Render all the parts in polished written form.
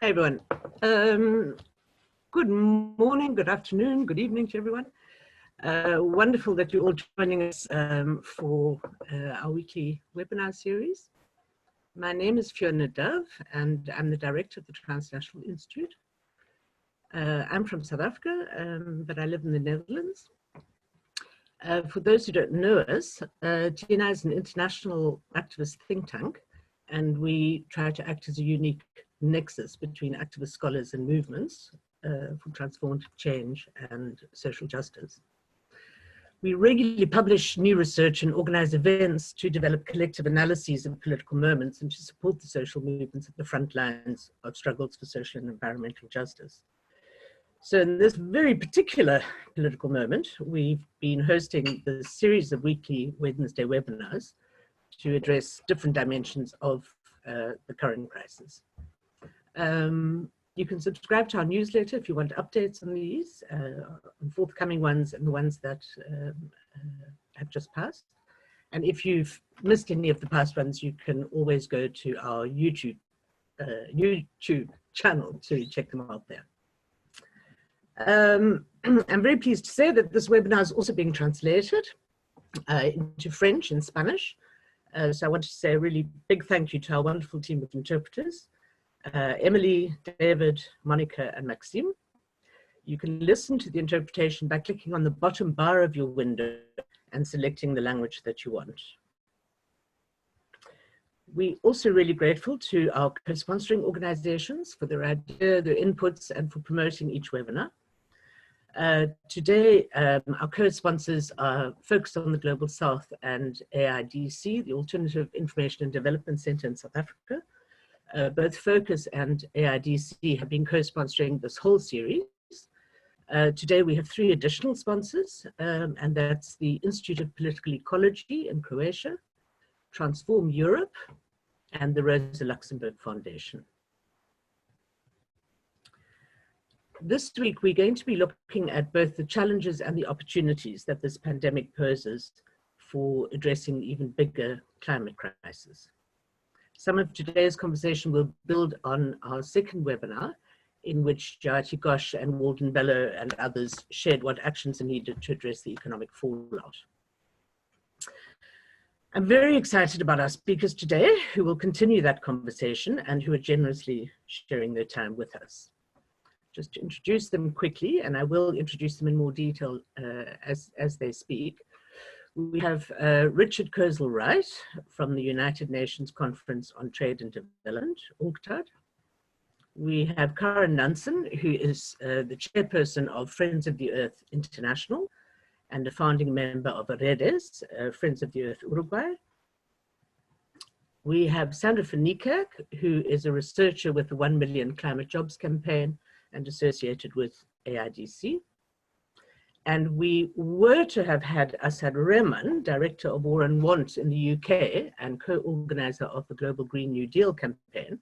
Hey everyone. Good morning, good afternoon, good evening to everyone. Wonderful that you're all joining us for our weekly webinar series. My name is Fiona Dove and I'm the director of the Transnational Institute. I'm from South Africa, but I live in the Netherlands. For those who don't know us, TNI is an international activist think tank, and we try to act as a unique nexus between activist scholars and movements for transformative change and social justice. We regularly publish new research and organize events to develop collective analyses of political moments and to support the social movements at the front lines of struggles for social and environmental justice. So in this very particular political moment, we've been hosting the series of weekly Wednesday webinars to address different dimensions of the current crisis. You can subscribe to our newsletter if you want updates on these, on forthcoming ones and the ones that have just passed. And if you've missed any of the past ones, you can always go to our YouTube channel to check them out there. I'm very pleased to say that this webinar is also being translated into French and Spanish. So I want to say a really big thank you to our wonderful team of interpreters, Emily, David, Monica, and Maxime. You can listen to the interpretation by clicking on the bottom bar of your window and selecting the language that you want. We're also really grateful to our co-sponsoring organizations for their idea, their inputs, and for promoting each webinar. Today, our co-sponsors are focused on the Global South and AIDC, the Alternative Information and Development Center in South Africa. Both Focus and AIDC have been co-sponsoring this whole series. Today we have 3 additional sponsors, and that's the Institute of Political Ecology in Croatia, Transform Europe, and the Rosa Luxemburg Foundation. This week, we're going to be looking at both the challenges and the opportunities that this pandemic poses for addressing the even bigger climate crisis. Some of today's conversation will build on our second webinar, in which Jayati Ghosh and Walden Bello and others shared what actions are needed to address the economic fallout. I'm very excited about our speakers today, who will continue that conversation and who are generously sharing their time with us. Just to introduce them quickly, and I will introduce them in more detail as they speak. We have Richard Kozul-Wright from the United Nations Conference on Trade and Development, UNCTAD. We have Karin Nansen, who is the chairperson of Friends of the Earth International and a founding member of Redes, Friends of the Earth Uruguay. We have Sandra from Niekerk, who is a researcher with the 1 Million Climate Jobs campaign and associated with AIDC. And we were to have had Asad Rehman, Director of War and Want in the UK and co-organiser of the Global Green New Deal campaign,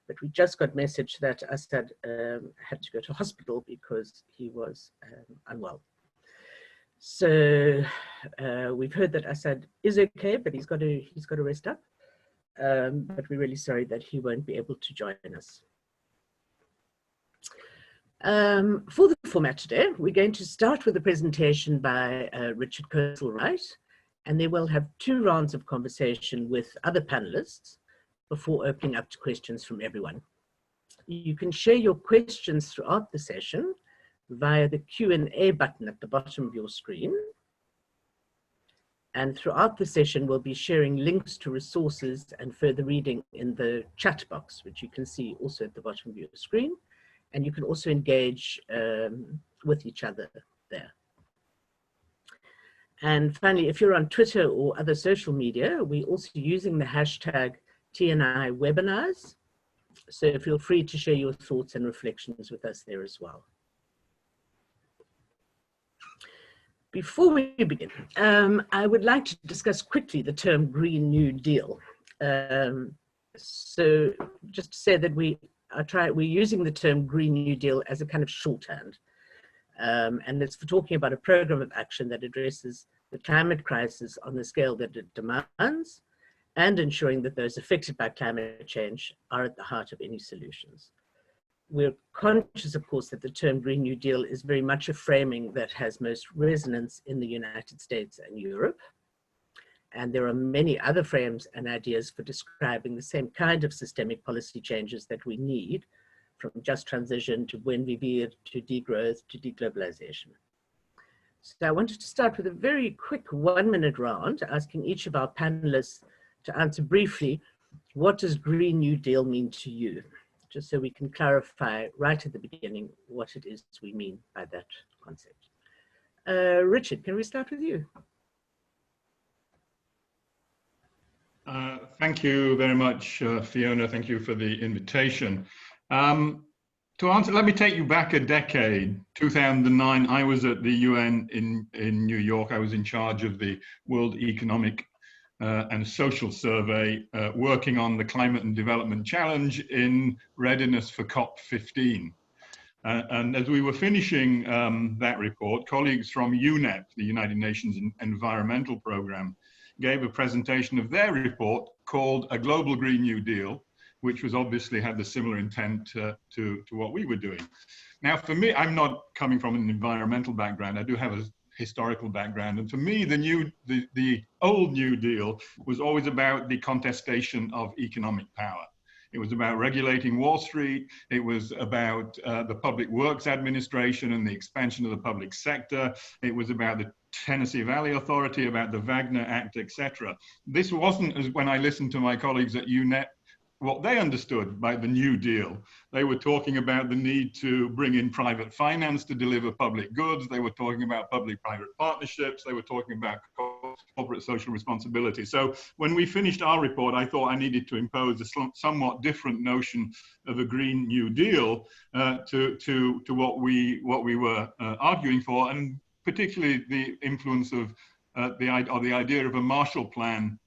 but we just got message that Asad had to go to hospital because he was unwell. So we've heard that Asad is okay, but he's got to rest up. But we're really sorry that he won't be able to join us. For the format today, we're going to start with a presentation by Richard Kozul-Wright, and then we'll have 2 rounds of conversation with other panelists before opening up to questions from everyone. You can share your questions throughout the session via the Q&A button at the bottom of your screen. And throughout the session, we'll be sharing links to resources and further reading in the chat box, which you can see also at the bottom of your screen. And you can also engage with each other there. And finally, if you're on Twitter or other social media, we're also using the hashtag TNI webinars. So feel free to share your thoughts and reflections with us there as well. Before we begin, I would like to discuss quickly the term Green New Deal. So just to say that we're using the term Green New Deal as a kind of shorthand. And it's for talking about a program of action that addresses the climate crisis on the scale that it demands and ensuring that those affected by climate change are at the heart of any solutions. We're conscious, of course, that the term Green New Deal is very much a framing that has most resonance in the United States and Europe. And there are many other frames and ideas for describing the same kind of systemic policy changes that we need, from just transition to buen vivir, to degrowth, to deglobalization. So I wanted to start with a very quick 1-minute round, asking each of our panelists to answer briefly, what does Green New Deal mean to you? Just so we can clarify right at the beginning what it is we mean by that concept. Richard, can we start with you? Thank you very much, Fiona. Thank you for the invitation. To answer, let me take you back a decade. 2009, I was at the UN in New York. I was in charge of the World Economic and Social Survey, working on the Climate and Development Challenge in readiness for COP15. And as we were finishing that report, colleagues from UNEP, the United Nations Environmental Programme, gave a presentation of their report called A Global Green New Deal, which was obviously had the similar intent to what we were doing. Now, for me, I'm not coming from an environmental background. I do have a historical background. And for me, the old New Deal was always about the contestation of economic power. It was about regulating Wall Street. It was about the Public Works Administration and the expansion of the public sector. It was about the Tennessee Valley Authority, about the Wagner Act, etc. This wasn't, as when I listened to my colleagues at UNEP, what they understood by the New Deal. They were talking about the need to bring in private finance to deliver public goods. They were talking about public-private partnerships. They were talking about corporate social responsibility. So when we finished our report, I thought I needed to impose a somewhat different notion of a Green New Deal to what we were arguing for, and particularly the influence of the idea of a Marshall Plan,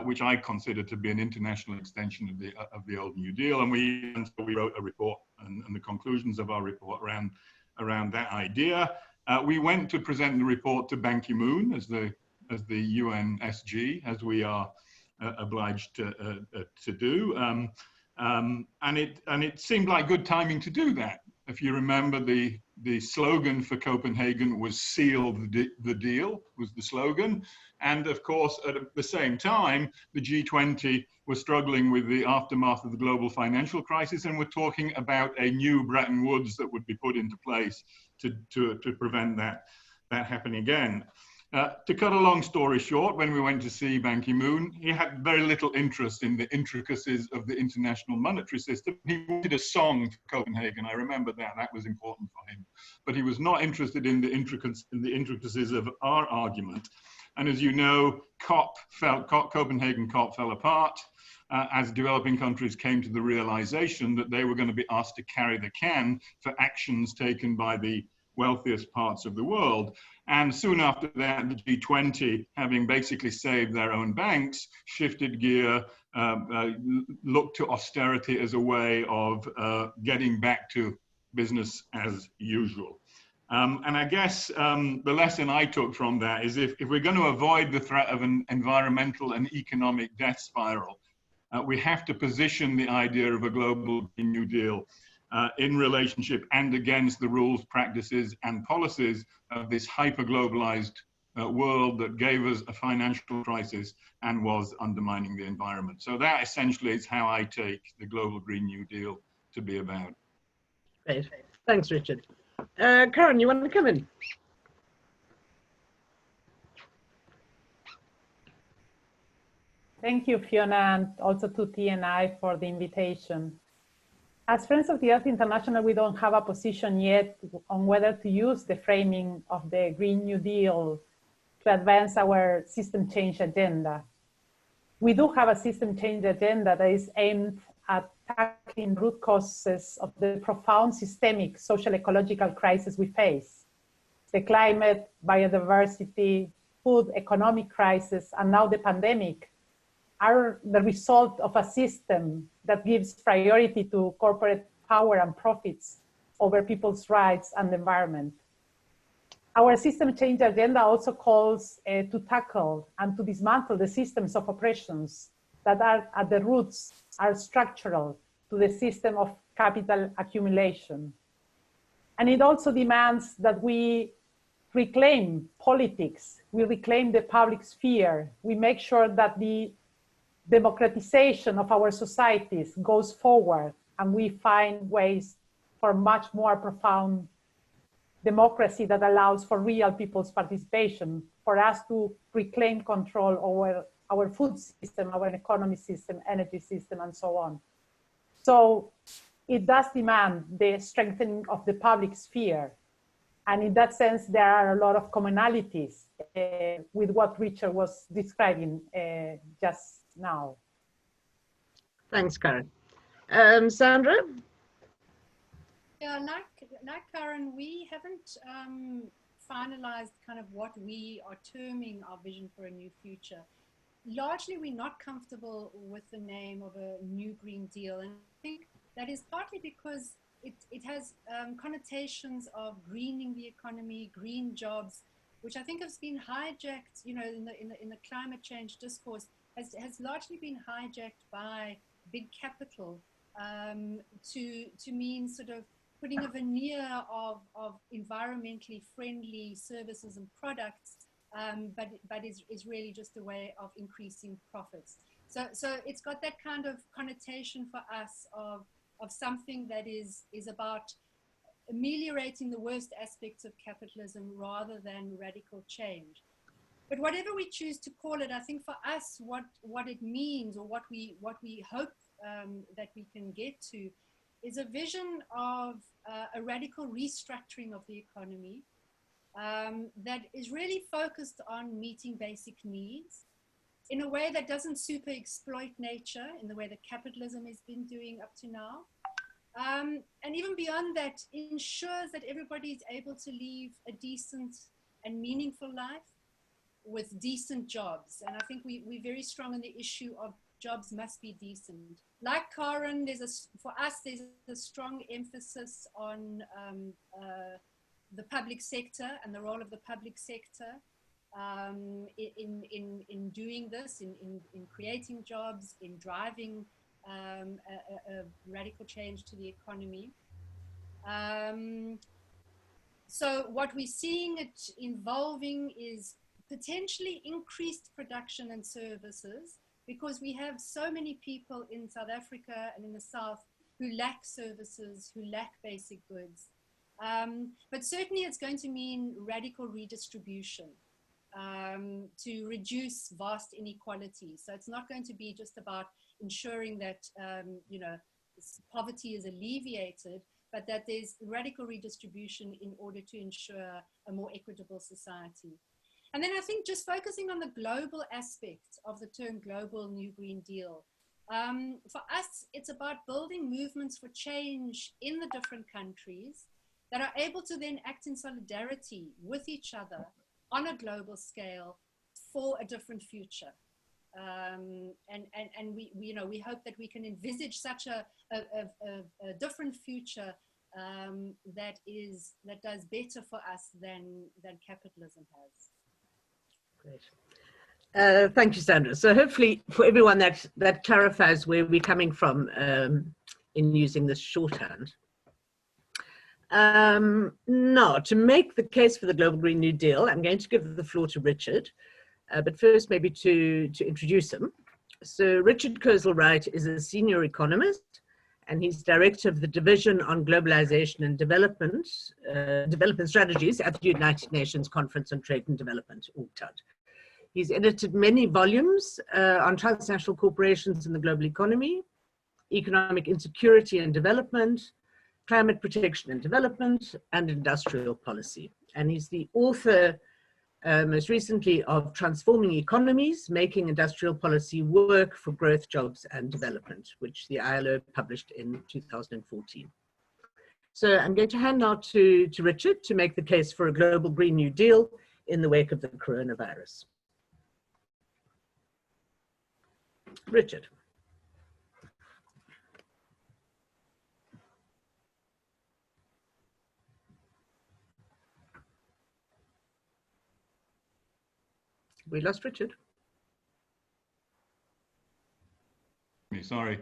which I consider to be an international extension of the old New Deal. And we wrote a report and the conclusions of our report around that idea. We went to present the report to Ban Ki-moon as the UNSG, as we are obliged to do. And it seemed like good timing to do that. If you remember, the slogan for Copenhagen was "Seal the Deal," was the slogan. And of course, at the same time, the G20 was struggling with the aftermath of the global financial crisis, and we're talking about a new Bretton Woods that would be put into place to prevent that happening again. To cut a long story short, when we went to see Ban Ki-moon, he had very little interest in the intricacies of the international monetary system. He wanted a song for Copenhagen. I remember that was important for him. But he was not interested in the intricacies of our argument. And as you know, Copenhagen COP fell apart as developing countries came to the realization that they were going to be asked to carry the can for actions taken by the wealthiest parts of the world. And soon after that, the G20, having basically saved their own banks, shifted gear, looked to austerity as a way of getting back to business as usual. And I guess the lesson I took from that is if we're going to avoid the threat of an environmental and economic death spiral, we have to position the idea of a global New Deal in relationship and against the rules, practices, and policies of this hyper-globalized world that gave us a financial crisis and was undermining the environment. So that essentially is how I take the global Green New Deal to be about. Great. Thanks, Richard. Karin, you want to come in? Thank you, Fiona, and also to TNI for the invitation. As Friends of the Earth International, we don't have a position yet on whether to use the framing of the Green New Deal to advance our system change agenda. We do have a system change agenda that is aimed at tackling root causes of the profound systemic social ecological crisis we face. The climate, biodiversity, food, economic crisis, and now the pandemic are the result of a system that gives priority to corporate power and profits over people's rights and the environment. Our system change agenda also calls to tackle and to dismantle the systems of oppressions that are at the roots, are structural to the system of capital accumulation. And it also demands that we reclaim politics, we reclaim the public sphere, we make sure that the democratization of our societies goes forward, and we find ways for much more profound democracy that allows for real people's participation, for us to reclaim control over our food system, our economy system, energy system, and so on. So it does demand the strengthening of the public sphere. And in that sense, there are a lot of commonalities with what Richard was describing just now. Thanks, Karin. Sandra? Yeah, like Karin, we haven't finalized kind of what we are terming our vision for a new future. Largely, we're not comfortable with the name of a new Green Deal. And I think that is partly because it has connotations of greening the economy, green jobs, which I think has been hijacked, you know, in the climate change discourse, has largely been hijacked by big capital to mean sort of putting a veneer of environmentally friendly services and products, but is really just a way of increasing profits. So it's got that kind of connotation for us of something that is about ameliorating the worst aspects of capitalism rather than radical change. But whatever we choose to call it, I think for us, what it means, or what we hope that we can get to, is a vision of a radical restructuring of the economy that is really focused on meeting basic needs in a way that doesn't super exploit nature in the way that capitalism has been doing up to now. And even beyond that, ensures that everybody is able to live a decent and meaningful life with decent jobs. And I think we're very strong on the issue of jobs must be decent. Like Karin, for us, there's a strong emphasis on the public sector and the role of the public sector in doing this, in creating jobs, in driving a radical change to the economy. So what we're seeing it involving is potentially increased production and services, because we have so many people in South Africa and in the South who lack services, who lack basic goods. But certainly it's going to mean radical redistribution to reduce vast inequalities. So it's not going to be just about ensuring that you know, poverty is alleviated, but that there's radical redistribution in order to ensure a more equitable society. And then I think just focusing on the global aspect of the term global New Green Deal. For us, it's about building movements for change in the different countries that are able to then act in solidarity with each other on a global scale for a different future. And we you know, we hope that we can envisage such a different future that does better for us than capitalism has. Great. Thank you, Sandra. So hopefully for everyone that clarifies where we're coming from in using this shorthand. Now, to make the case for the Global Green New Deal, I'm going to give the floor to Richard, but first maybe to introduce him. So Richard Kozul-Wright is a senior economist, and he's director of the Division on Globalization and Development Strategies at the United Nations Conference on Trade and Development, UNCTAD. He's edited many volumes on transnational corporations in the global economy, economic insecurity and development, climate protection and development, and industrial policy. And he's the author, most recently, of Transforming Economies, Making Industrial Policy Work for Growth, Jobs, and Development, which the ILO published in 2014. So I'm going to hand now to Richard to make the case for a global Green New Deal in the wake of the coronavirus. Richard. We lost Richard. Sorry.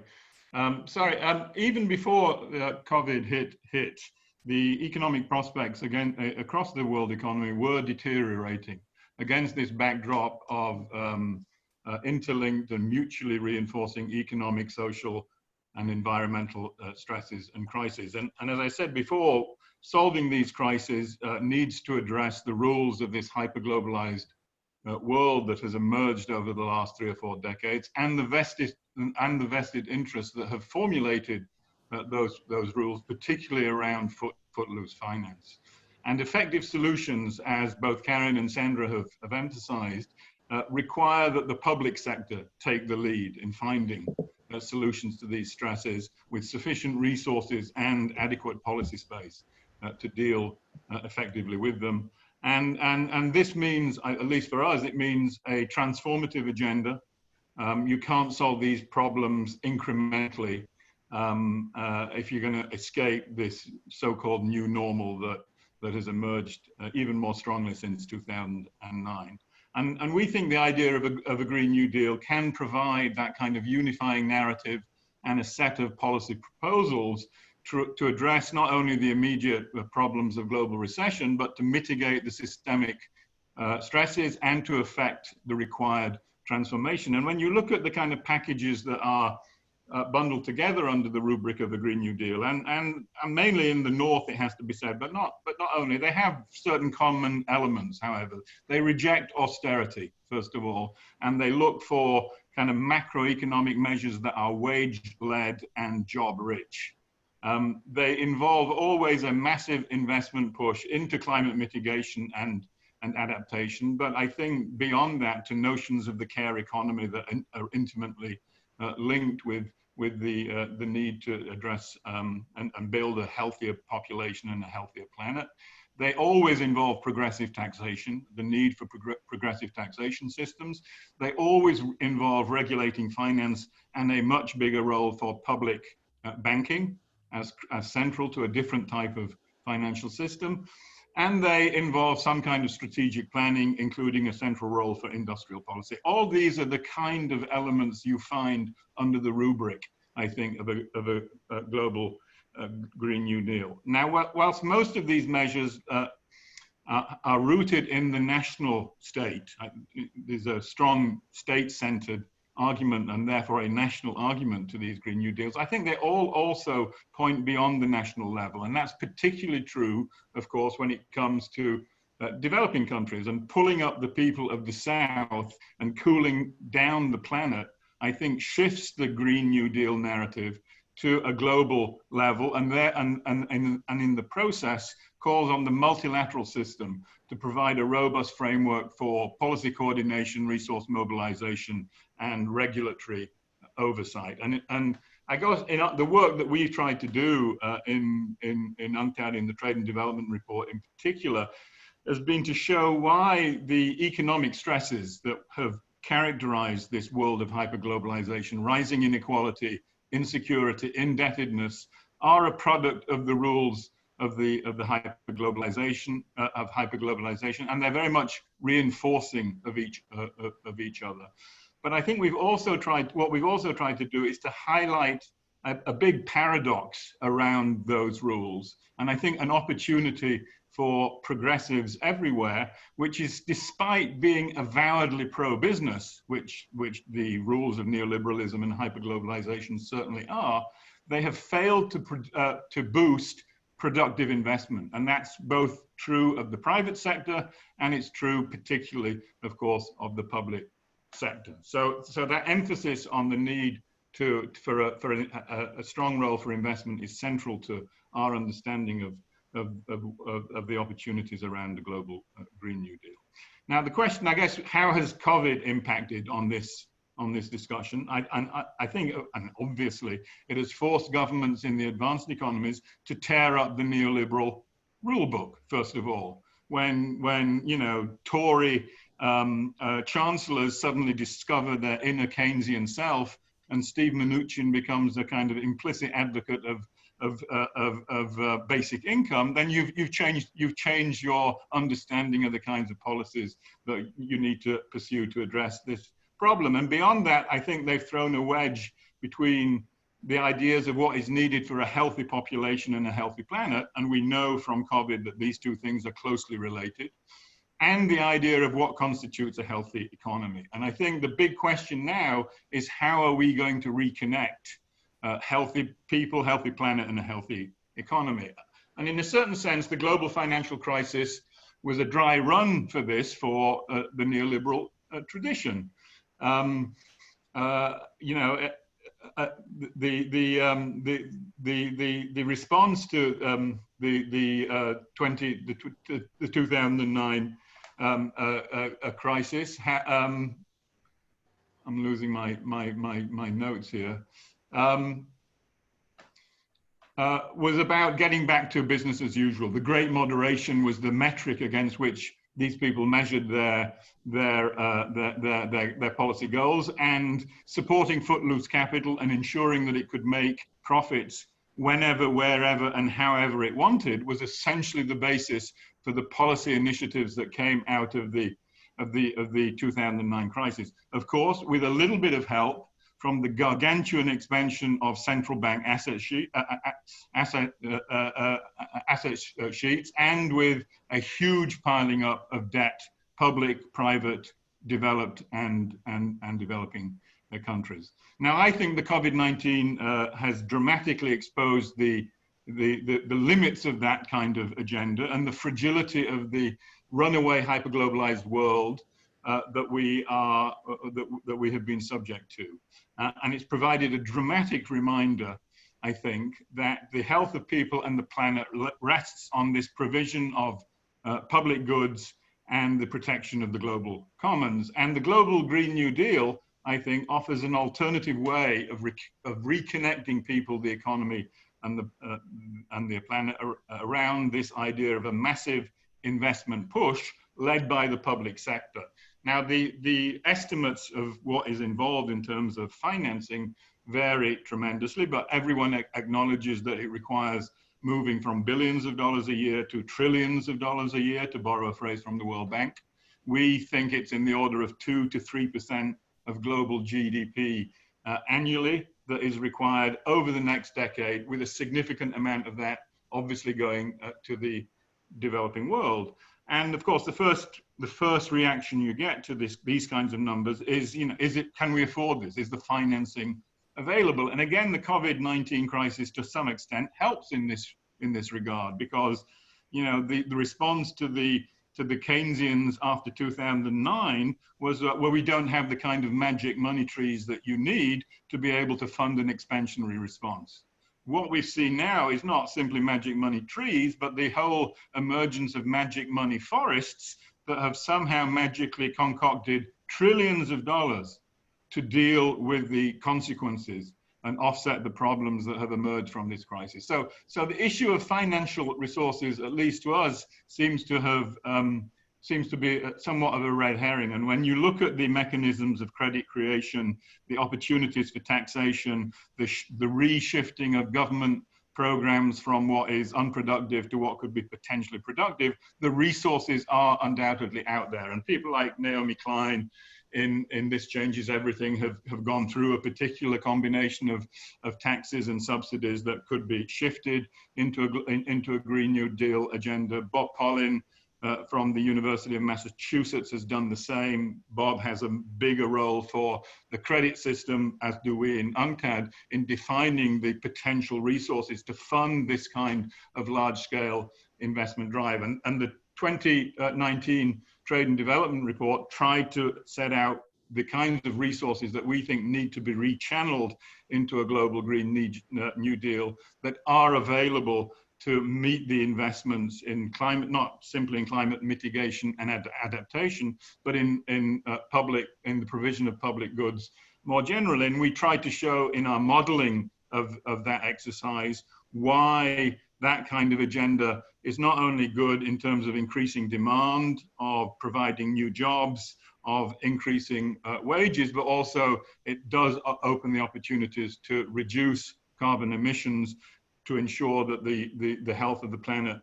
Even before COVID hit, the economic prospects again across the world economy were deteriorating against this backdrop of interlinked and mutually reinforcing economic, social, and environmental stresses and crises. And as I said before, solving these crises needs to address the rules of this hyperglobalized world that has emerged over the last 3 or 4 decades, and the vested interests that have formulated those rules, particularly around footloose finance. And effective solutions, as both Karin and Sandra have emphasized, require that the public sector take the lead in finding solutions to these stresses with sufficient resources and adequate policy space to deal effectively with them. And this means, at least for us, it means a transformative agenda. You can't solve these problems incrementally if you're going to escape this so-called new normal that has emerged even more strongly since 2009. And we think the idea of a Green New Deal can provide that kind of unifying narrative and a set of policy proposals to address not only the immediate problems of global recession, but to mitigate the systemic stresses and to affect the required transformation. And when you look at the kind of packages that are bundled together under the rubric of the Green New Deal, and mainly in the North, it has to be said, but not only, they have certain common elements, however. They reject austerity, first of all, and they look for kind of macroeconomic measures that are wage-led and job-rich. They involve always a massive investment push into climate mitigation and adaptation, but I think beyond that to notions of the care economy that are intimately linked with the need to address and build a healthier population and a healthier planet. They always involve progressive taxation, the need for progressive taxation systems. They always involve regulating finance and a much bigger role for public banking as central to a different type of financial system. And they involve some kind of strategic planning, including a central role for industrial policy. All these are the kind of elements you find under the rubric, I think, of a global Green New Deal. Now, whilst most of these measures are rooted in the national state, there's a strong state-centered argument and therefore a national argument to these Green New Deals, I think they all also point beyond the national level. And that's particularly true, of course, when it comes to developing countries and pulling up the people of the South and cooling down the planet, I think shifts the Green New Deal narrative to a global level and in the process calls on the multilateral system to provide a robust framework for policy coordination, resource mobilization, and regulatory oversight. And I guess in the work that we've tried to do in UNCTAD, in the Trade and Development Report in particular, has been to show why the economic stresses that have characterized this world of hyperglobalization, rising inequality, insecurity, indebtedness, are a product of the rules of the hyperglobalization, and they're very much reinforcing of each other. But I think what we've also tried to do is to highlight a big paradox around those rules, and I think an opportunity for progressives everywhere, which is, despite being avowedly pro-business, which the rules of neoliberalism and hyperglobalization certainly are, they have failed to boost productive investment. And that's both true of the private sector, and it's true particularly, of course, of the public sector. So that emphasis on the need for a strong role for investment is central to our understanding of the opportunities around the global Green New Deal. Now, the question, I guess, how has COVID impacted on this discussion? I think, and obviously, it has forced governments in the advanced economies to tear up the neoliberal rule book, first of all. When you know, Tory chancellors suddenly discover their inner Keynesian self, and Steve Mnuchin becomes a kind of implicit advocate of basic income, then you've changed your understanding of the kinds of policies that you need to pursue to address this problem. And beyond that, I think they've thrown a wedge between the ideas of what is needed for a healthy population and a healthy planet, and we know from COVID that these two things are closely related, and the idea of what constitutes a healthy economy. And I think the big question now is, how are we going to reconnect healthy people, healthy planet, and a healthy economy? And in a certain sense, the global financial crisis was a dry run for this, for the neoliberal tradition. You know, the response to the 2009 crisis. I'm losing my notes here. Was about getting back to business as usual. The Great Moderation was the metric against which these people measured their policy goals, and supporting footloose capital and ensuring that it could make profits whenever, wherever, and however it wanted was essentially the basis for the policy initiatives that came out of the 2009 crisis. Of course, with a little bit of help from the gargantuan expansion of central bank asset sheets, and with a huge piling up of debt, public, private, developed, and developing countries. Now, I think the COVID-19 has dramatically exposed the limits of that kind of agenda and the fragility of the runaway hyperglobalized world that we have been subject to. And it's provided a dramatic reminder, I think, that the health of people and the planet rests on this provision of public goods and the protection of the global commons. And the Global Green New Deal, I think, offers an alternative way of reconnecting people, the economy, and the planet around this idea of a massive investment push led by the public sector. Now, the estimates of what is involved in terms of financing vary tremendously, but everyone acknowledges that it requires moving from billions of dollars a year to trillions of dollars a year, to borrow a phrase from the World Bank. We think it's in the order of 2 to 3% of global GDP annually that is required over the next decade, with a significant amount of that obviously going to the developing world. And of course, the first reaction you get to these kinds of numbers is, you know, can we afford this? Is the financing available? And again, the COVID-19 crisis, to some extent, helps in this regard, because, you know, the response to the Keynesians after 2009 was well, we don't have the kind of magic money trees that you need to be able to fund an expansionary response. What we've seen now is not simply magic money trees, but the whole emergence of magic money forests that have somehow magically concocted trillions of dollars to deal with the consequences and offset the problems that have emerged from this crisis. So the issue of financial resources, at least to us, seems to be somewhat of a red herring. And when you look at the mechanisms of credit creation, the opportunities for taxation, the reshifting of government programs from what is unproductive to what could be potentially productive, the resources are undoubtedly out there. And people like Naomi Klein in This Changes Everything have gone through a particular combination of taxes and subsidies that could be shifted into a Green New Deal agenda. Bob Pollin from the University of Massachusetts has done the same. Bob has a bigger role for the credit system, as do we in UNCTAD, in defining the potential resources to fund this kind of large-scale investment drive. And the 2019 Trade and Development Report tried to set out the kinds of resources that we think need to be rechanneled into a global Green New Deal that are available to meet the investments in climate, not simply in climate mitigation and adaptation, but in the provision of public goods more generally. And we tried to show in our modeling of that exercise why that kind of agenda is not only good in terms of increasing demand, of providing new jobs, of increasing wages, but also it does open the opportunities to reduce carbon emissions, to ensure that the health of the planet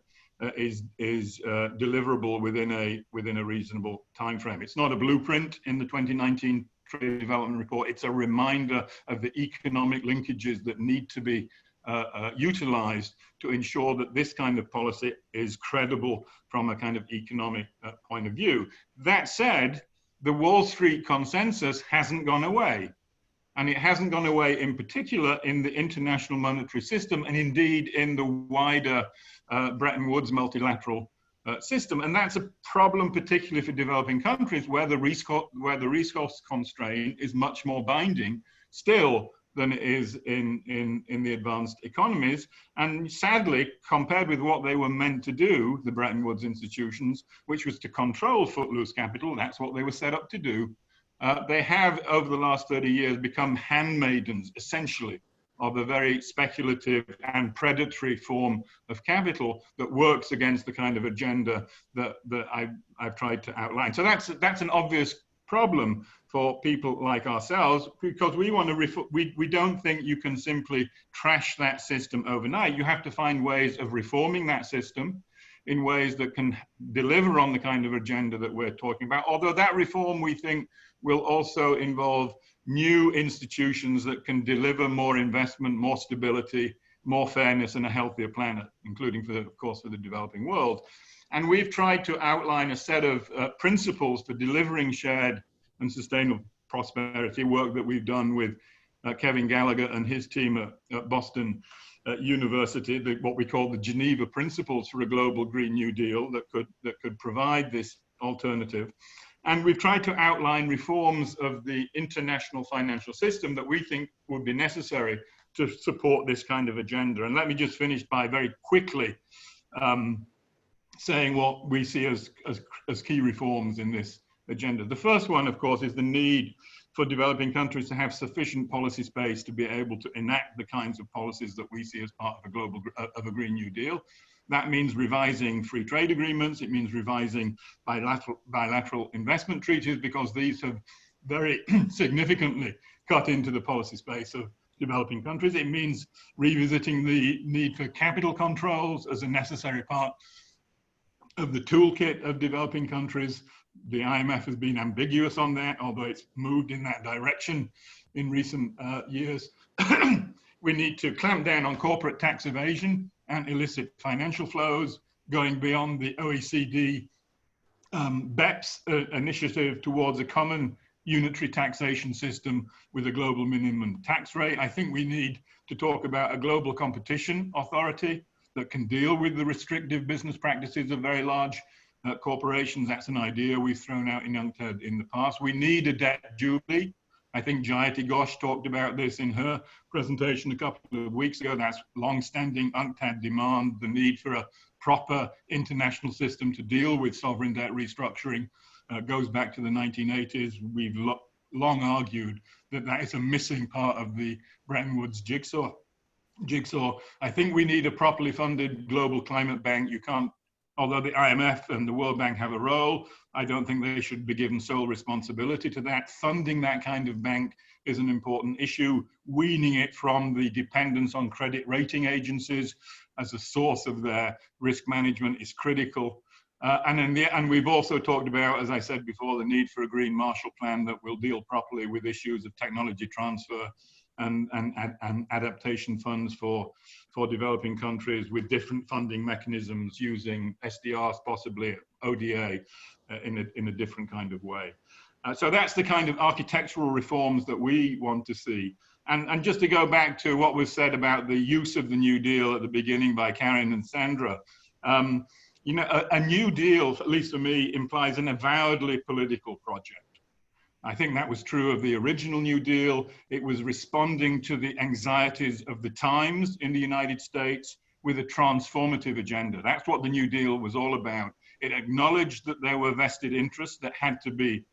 is deliverable within a reasonable time frame. It's not a blueprint in the 2019 Trade Development Report. It's a reminder of the economic linkages that need to be utilized to ensure that this kind of policy is credible from a kind of economic point of view. That said, the Wall Street consensus hasn't gone away. And it hasn't gone away in particular in the international monetary system and indeed in the wider Bretton Woods multilateral system. And that's a problem particularly for developing countries where the resource constraint is much more binding still than it is in the advanced economies. And sadly, compared with what they were meant to do, the Bretton Woods institutions, which was to control footloose capital, that's what they were set up to do, they have, over the last 30 years, become handmaidens, essentially, of a very speculative and predatory form of capital that works against the kind of agenda that I've tried to outline. So that's an obvious problem for people like ourselves, because we want to, we don't think you can simply trash that system overnight. You have to find ways of reforming that system in ways that can deliver on the kind of agenda that we're talking about. Although that reform, we think, will also involve new institutions that can deliver more investment, more stability, more fairness, and a healthier planet, including, of course, for the developing world. And we've tried to outline a set of principles for delivering shared and sustainable prosperity, work that we've done with Kevin Gallagher and his team at Boston University, what we call the Geneva Principles for a Global Green New Deal that could provide this alternative. And we've tried to outline reforms of the international financial system that we think would be necessary to support this kind of agenda. And let me just finish by very quickly saying what we see as key reforms in this agenda. The first one, of course, is the need for developing countries to have sufficient policy space to be able to enact the kinds of policies that we see as part of a Green New Deal. That means revising free trade agreements. It means revising bilateral investment treaties, because these have very significantly cut into the policy space of developing countries. It means revisiting the need for capital controls as a necessary part of the toolkit of developing countries. The IMF has been ambiguous on that, although it's moved in that direction in recent years. We need to clamp down on corporate tax evasion and illicit financial flows, going beyond the OECD BEPS initiative towards a common unitary taxation system with a global minimum tax rate. I think we need to talk about a global competition authority that can deal with the restrictive business practices of very large corporations. That's an idea we've thrown out in UNCTAD in the past. We need a debt jubilee. I think Jayati Ghosh talked about this in her presentation a couple of weeks ago. That's long-standing UNCTAD demand, the need for a proper international system to deal with sovereign debt restructuring. Goes back to the 1980s. We've long argued that that is a missing part of the Bretton Woods jigsaw. I think we need a properly funded global climate bank. You can't, although the IMF and the World Bank have a role, I don't think they should be given sole responsibility to that. Funding that kind of bank is an important issue. Weaning it from the dependence on credit rating agencies as a source of their risk management is critical. And we've also talked about, as I said before, the need for a green Marshall Plan that will deal properly with issues of technology transfer and adaptation funds for developing countries with different funding mechanisms, using SDRs, possibly ODA, in a different kind of way. So that's the kind of architectural reforms that we want to see. And just to go back to what was said about the use of the New Deal at the beginning by Karin and Sandra, you know, a New Deal, at least for me, implies an avowedly political project. I think that was true of the original New Deal. It was responding to the anxieties of the times in the United States with a transformative agenda. That's what the New Deal was all about. It acknowledged that there were vested interests that had to be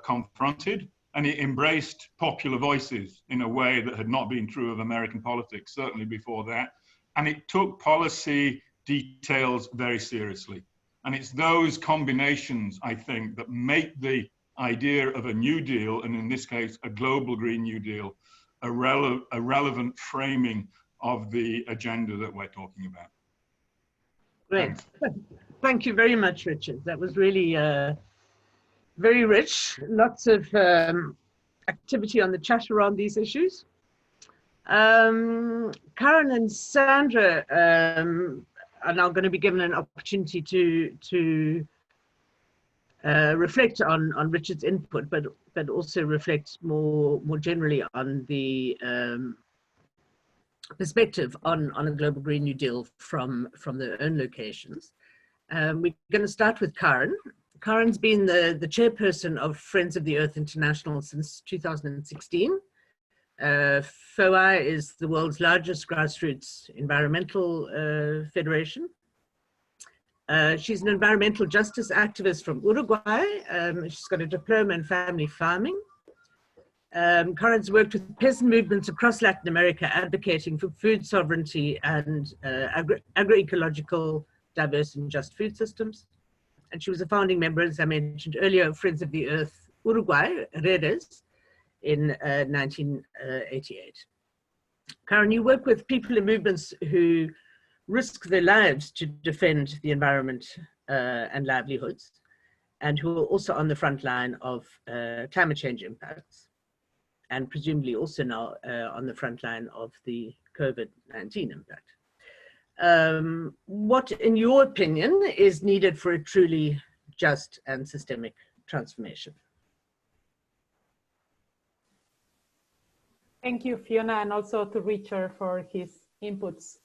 confronted, and it embraced popular voices in a way that had not been true of American politics, certainly before that. And it took policy details very seriously. And it's those combinations, I think, that make the idea of a New Deal, and in this case, a global Green New Deal, a relevant framing of the agenda that we're talking about. Great. Thanks. Thank you very much, Richard. That was really very rich, lots of activity on the chat around these issues. Karin and Sandra are now going to be given an opportunity to reflect on Richard's input, but also reflect more generally on the perspective on a global Green New Deal from their own locations. We're going to start with Karin. Karin's been the chairperson of Friends of the Earth International since 2016. FOI is the world's largest grassroots environmental federation. She's an environmental justice activist from Uruguay. She's got a diploma in family farming. Karin's worked with peasant movements across Latin America advocating for food sovereignty and agroecological, diverse and just food systems. And she was a founding member, as I mentioned earlier, of Friends of the Earth Uruguay, Redes, in 1988. Karin, you work with people and movements who risk their lives to defend the environment and livelihoods, and who are also on the front line of climate change impacts, and presumably also now on the front line of the COVID-19 impact. What, in your opinion, is needed for a truly just and systemic transformation? Thank you, Fiona, and also to Richard for his inputs.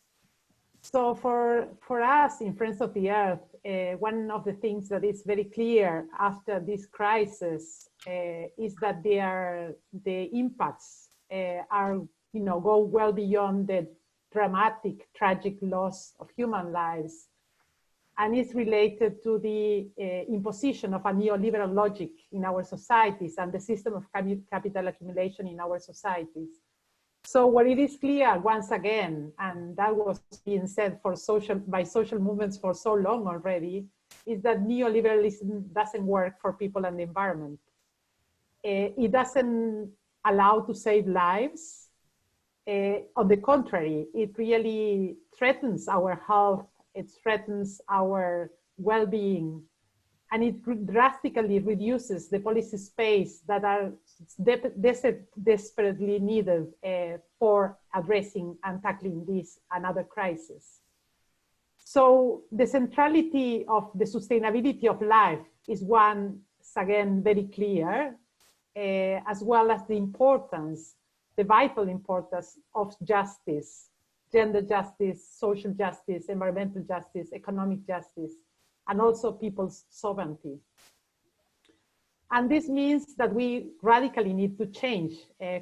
So for us in Friends of the Earth, one of the things that is very clear after this crisis is that the impacts are, go well beyond the dramatic, tragic loss of human lives, and it's related to the imposition of a neoliberal logic in our societies and the system of capital accumulation in our societies. So what it is clear once again, and that was being said by social movements for so long already, is that neoliberalism doesn't work for people and the environment. It doesn't allow to save lives. On the contrary, it really threatens our health, it threatens our well-being, and it drastically reduces the policy space that are desperately needed for addressing and tackling this and other crises. So the centrality of the sustainability of life is once again very clear, as well as the importance, the vital importance of justice, gender justice, social justice, environmental justice, economic justice, and also people's sovereignty. And this means that we radically need to change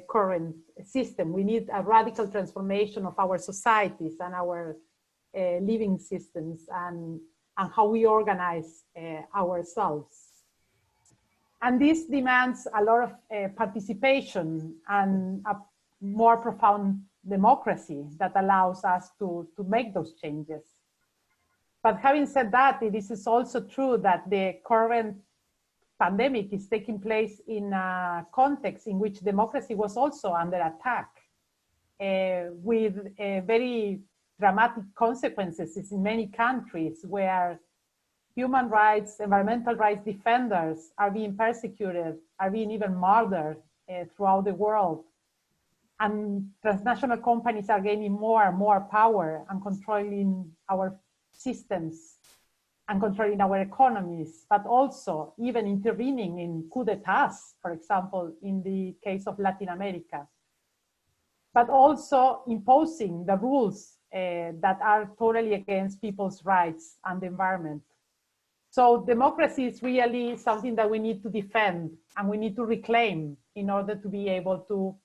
current system. We need a radical transformation of our societies and our living systems and how we organize ourselves. And this demands a lot of participation and a more profound democracy that allows us to make those changes. But having said that, it is also true that the current pandemic is taking place in a context in which democracy was also under attack, with very dramatic consequences in many countries where human rights, environmental rights defenders are being persecuted, are being even murdered throughout the world. And transnational companies are gaining more and more power and controlling our systems and controlling our economies, but also even intervening in coup d'etats, for example, in the case of Latin America, but also imposing the rules that are totally against people's rights and the environment. So democracy is really something that we need to defend and we need to reclaim in order to be able to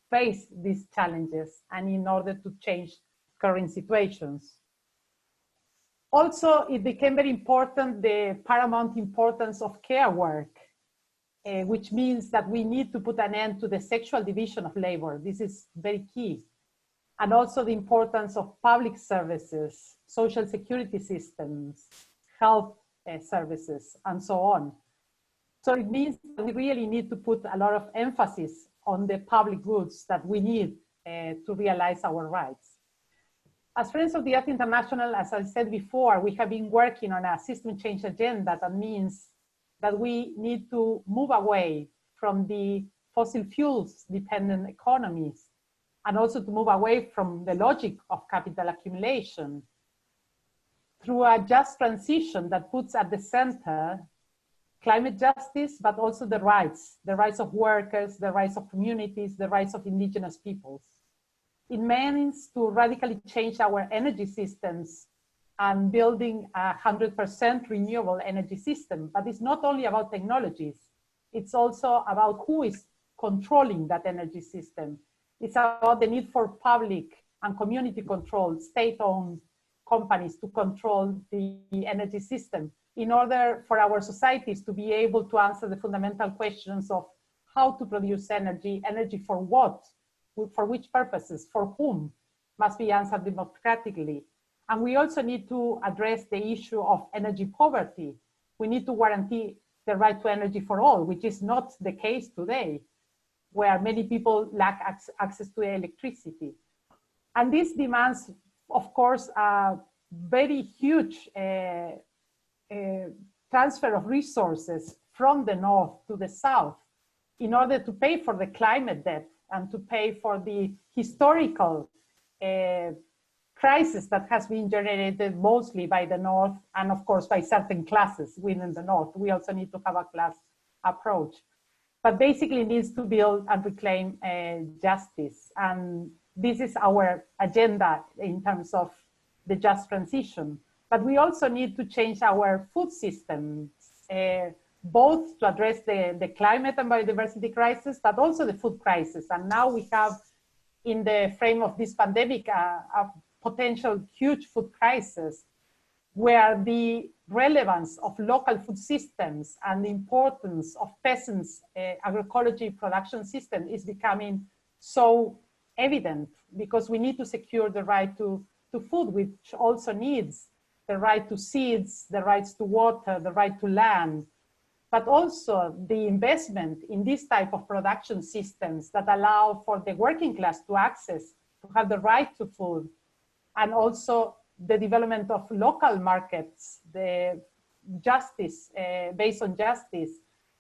face these challenges and in order to change current situations. Also, it became very important, the paramount importance of care work, which means that we need to put an end to the sexual division of labor. This is very key. And also the importance of public services, social security systems, health services, and so on. So it means that we really need to put a lot of emphasis on the public goods that we need to realize our rights. As Friends of the Earth International, as I said before, we have been working on a system change agenda that means that we need to move away from the fossil fuels dependent economies, and also to move away from the logic of capital accumulation through a just transition that puts at the center climate justice, but also the rights of workers, the rights of communities, the rights of indigenous peoples. It means to radically change our energy systems and building a 100% renewable energy system. But it's not only about technologies, it's also about who is controlling that energy system. It's about the need for public and community control, state-owned companies to control the energy system in order for our societies to be able to answer the fundamental questions of how to produce energy, energy for what, for which purposes, for whom, must be answered democratically. And we also need to address the issue of energy poverty. We need to guarantee the right to energy for all, which is not the case today, where many people lack access to electricity. And this demands, of course, a very huge transfer of resources from the north to the south in order to pay for the climate debt and to pay for the historical crisis that has been generated mostly by the north and of course by certain classes within the north. We also need to have a class approach, but basically it needs to build and reclaim justice. And this is our agenda in terms of the just transition. But we also need to change our food systems, both to address the climate and biodiversity crisis, but also the food crisis. And now we have, in the frame of this pandemic, a potential huge food crisis, where the relevance of local food systems and the importance of peasants' agroecology production system is becoming so evident, because we need to secure the right to food, which also needs the right to seeds, the rights to water, the right to land, but also the investment in this type of production systems that allow for the working class to access, to have the right to food, and also the development of local markets, the justice, based on justice,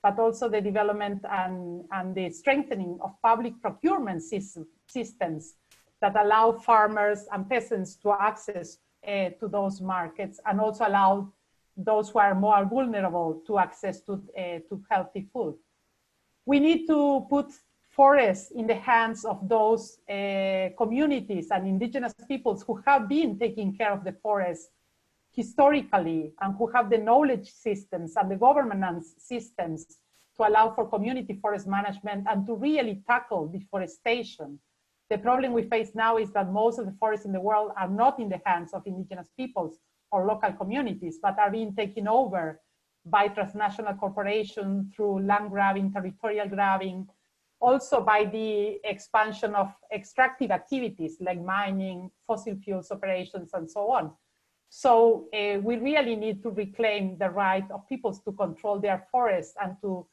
but also the development and the strengthening of public procurement systems that allow farmers and peasants to access to those markets, and also allow those who are more vulnerable to access to healthy food. We need to put forests in the hands of those communities and indigenous peoples who have been taking care of the forest historically, and who have the knowledge systems and the governance systems to allow for community forest management and to really tackle deforestation. The problem we face now is that most of the forests in the world are not in the hands of indigenous peoples or local communities, but are being taken over by transnational corporations through land grabbing, territorial grabbing, also by the expansion of extractive activities like mining, fossil fuels operations, and so on. So we really need to reclaim the right of peoples to control their forests and to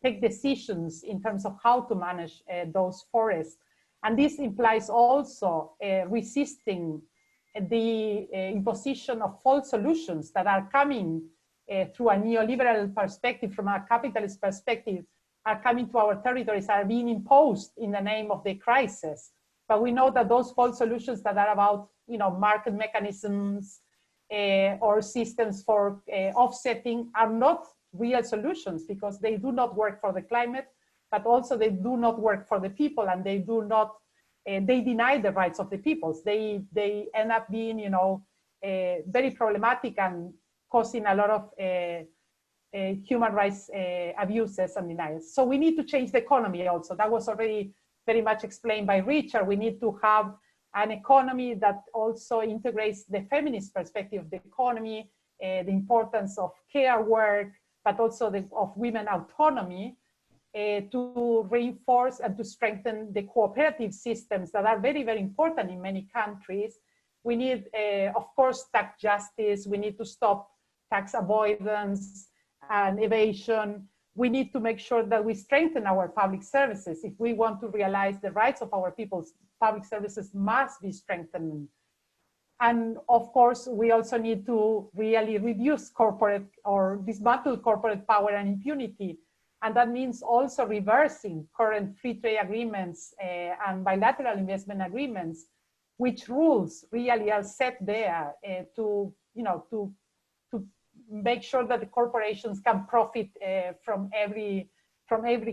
take decisions in terms of how to manage those forests. And this implies also resisting the imposition of false solutions that are coming through a neoliberal perspective, from a capitalist perspective, are coming to our territories, are being imposed in the name of the crisis. But we know that those false solutions that are about, market mechanisms or systems for offsetting are not real solutions, because they do not work for the climate, but also they do not work for the people, and they do not, they deny the rights of the peoples. They end up being, very problematic and causing a lot of human rights abuses and denials. So we need to change the economy also. That was already very much explained by Richard. We need to have an economy that also integrates the feminist perspective of the economy, the importance of care work, but also of women autonomy, to reinforce and to strengthen the cooperative systems that are very, very important in many countries. We need, of course, tax justice. We need to stop tax avoidance and evasion. We need to make sure that we strengthen our public services. If we want to realize the rights of our people's public services must be strengthened. And of course, we also need to really reduce corporate or dismantle corporate power and impunity. And that means also reversing current free trade agreements and bilateral investment agreements, which rules really are set there to make sure that the corporations can profit from every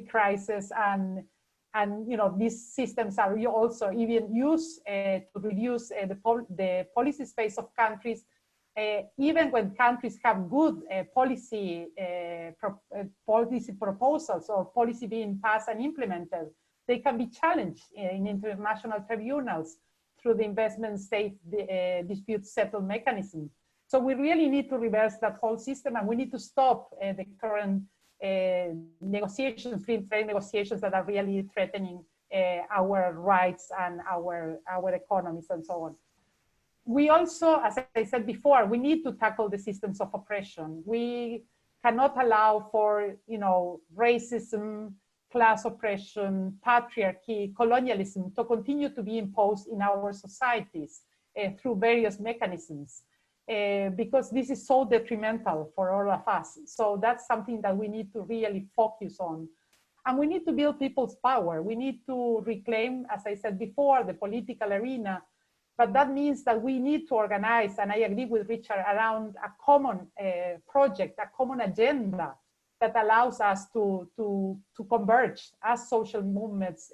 crisis, and these systems are also even used to reduce the policy space of countries, even when countries have good policy proposals or policy being passed and implemented. They can be challenged in international tribunals through the investment state dispute settle mechanism. So we really need to reverse that whole system, and we need to stop the current negotiations, free trade negotiations that are really threatening our rights and our economies and so on. We also, as I said before, we need to tackle the systems of oppression. We cannot allow for, racism, class oppression, patriarchy, colonialism to continue to be imposed in our societies through various mechanisms. Because this is so detrimental for all of us. So that's something that we need to really focus on. And we need to build people's power. We need to reclaim, as I said before, the political arena. But that means that we need to organize, and I agree with Richard, around a common project, a common agenda that allows us to converge as social movements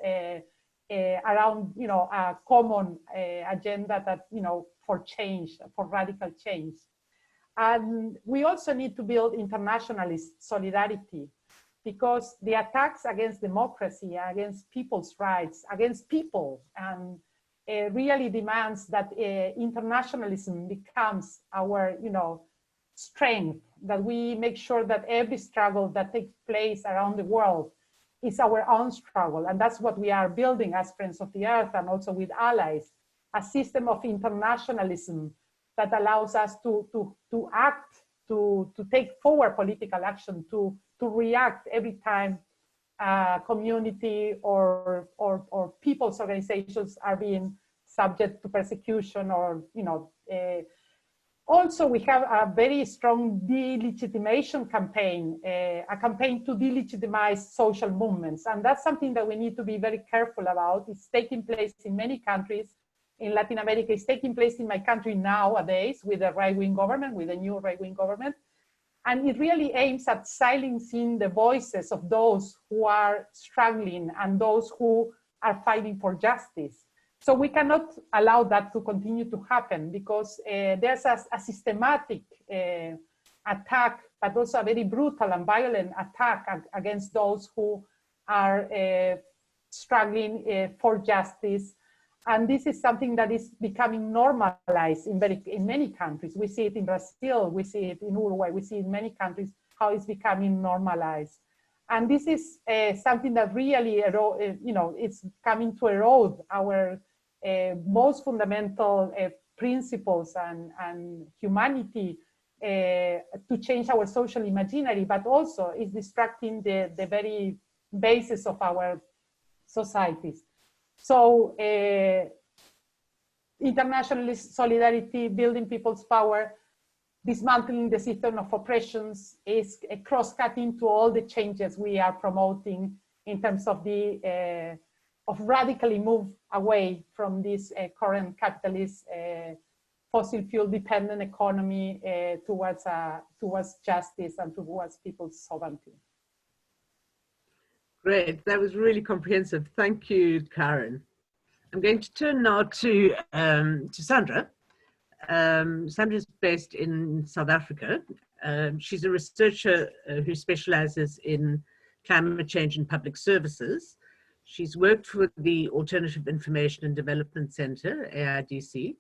around, a common agenda that, for change, for radical change. And we also need to build internationalist solidarity, because the attacks against democracy, against people's rights, against people, and really demands that internationalism becomes our, strength, that we make sure that every struggle that takes place around the world is our own struggle. And that's what we are building as Friends of the Earth, and also with allies, a system of internationalism that allows us to act, to take forward political action, to react every time community or people's organizations are being subject to persecution, or also we have a very strong delegitimation campaign, a campaign to delegitimize social movements, and that's something that we need to be very careful about. It's taking place in many countries. In Latin America, it's taking place in my country nowadays with a right-wing government, with a new right-wing government. And it really aims at silencing the voices of those who are struggling and those who are fighting for justice. So we cannot allow that to continue to happen, because there's a systematic attack, but also a very brutal and violent attack against those who are struggling for justice. And this is something that is becoming normalized in many countries. We see it in Brazil, we see it in Uruguay, we see it in many countries how it's becoming normalized. And this is something that really, it's coming to erode our most fundamental principles and humanity to change our social imaginary, but also is distracting the very basis of our societies. So international solidarity, building people's power, dismantling the system of oppressions is a cross-cutting to all the changes we are promoting in terms of the of radically move away from this current capitalist fossil fuel dependent economy towards justice and towards people's sovereignty. Great, that was really comprehensive. Thank you, Karin. I'm going to turn now to Sandra. Sandra is based in South Africa. She's a researcher who specializes in climate change and public services. She's worked for the Alternative Information and Development Center, AIDC,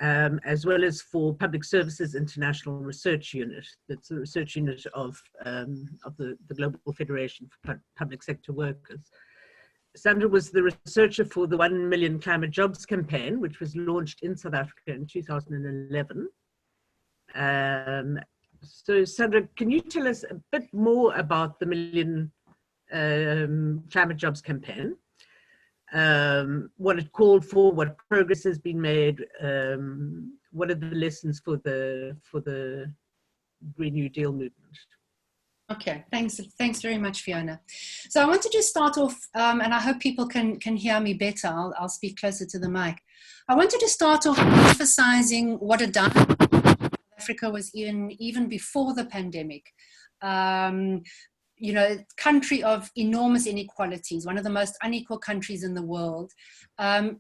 as well as for Public Services International Research Unit. That's the research unit of the Global Federation for Public Sector Workers. Sandra was the researcher for the 1 Million Climate Jobs campaign, which was launched in South Africa in 2011. So Sandra, can you tell us a bit more about the Million Climate Jobs campaign? What it called for, what progress has been made, what are the lessons for the Green New Deal movement? Okay, thanks very much, Fiona. So I wanted to start off, and I hope people can hear me better. I'll speak closer to the mic. I wanted to start off emphasizing what a dynamic Africa was in even before the pandemic. You know, country of enormous inequalities, one of the most unequal countries in the world,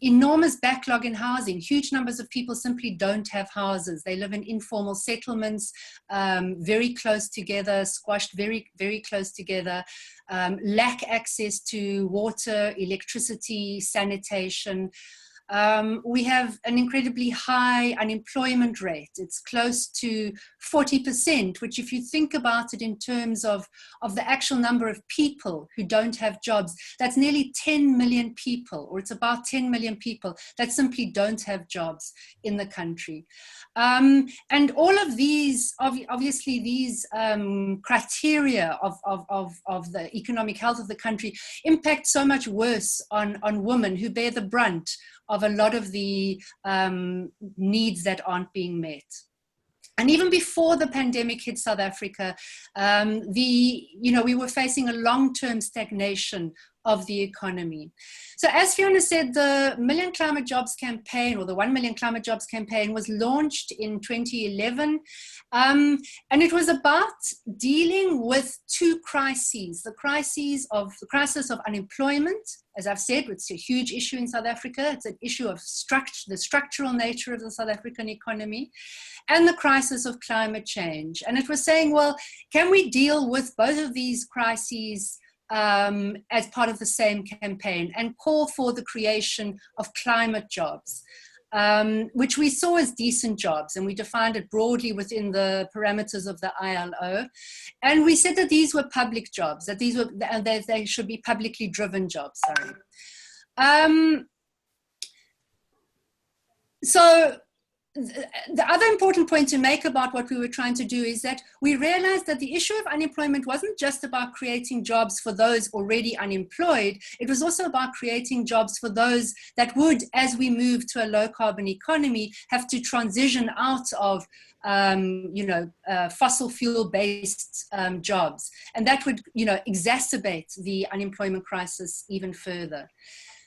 enormous backlog in housing. Huge numbers of people simply don't have houses. They live in informal settlements, very close together, squashed very, very close together, lack access to water, electricity, sanitation. We have an incredibly high unemployment rate. It's close to 40%, which if you think about it in terms of the actual number of people who don't have jobs, that's nearly 10 million people, or it's about 10 million people that simply don't have jobs in the country. And all of these, obviously these criteria of the economic health of the country impact so much worse on women who bear the brunt of a lot of the needs that aren't being met. And even before the pandemic hit South Africa, we were facing a long-term stagnation of the economy. So as Fiona said, the Million Climate Jobs campaign, or the 1 Million Climate Jobs campaign, was launched in 2011. And it was about dealing with two crises, the crisis of unemployment. As I've said, it's a huge issue in South Africa. It's an issue of the structural nature of the South African economy, and the crisis of climate change. And it was saying, well, can we deal with both of these crises as part of the same campaign, and call for the creation of climate jobs, which we saw as decent jobs, and we defined it broadly within the parameters of the ILO. And we said that these were public jobs, that they should be publicly driven jobs. So the other important point to make about what we were trying to do is that we realized that the issue of unemployment wasn't just about creating jobs for those already unemployed. It was also about creating jobs for those that would, as we move to a low carbon economy, have to transition out of fossil fuel based jobs. And that would, exacerbate the unemployment crisis even further.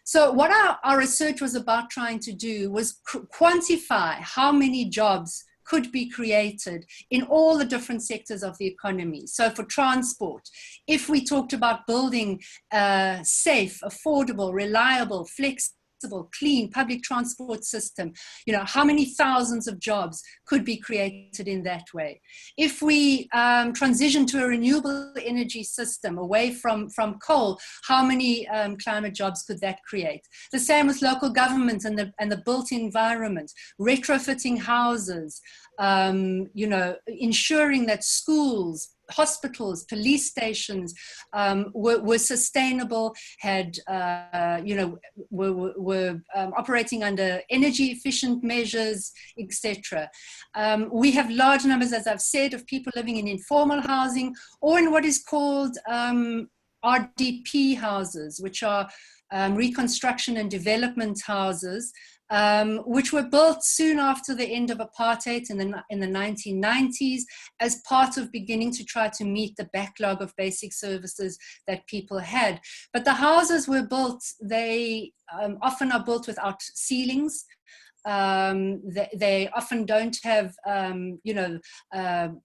So what our research was about trying to do was quantify how many jobs could be created in all the different sectors of the economy. So for transport, if we talked about building a safe, affordable, reliable, flexible, clean public transport system, how many thousands of jobs could be created in that way? If we transition to a renewable energy system away from coal, how many climate jobs could that create? The same with local government and the built environment, retrofitting houses, ensuring that schools, hospitals, police stations were sustainable, were operating under energy efficient measures, etc. We have large numbers, as I've said, of people living in informal housing or in what is called RDP houses, which are reconstruction and development houses, which were built soon after the end of apartheid in the 1990s as part of beginning to try to meet the backlog of basic services that people had. But the houses were built, they often are built without ceilings. They often don't have,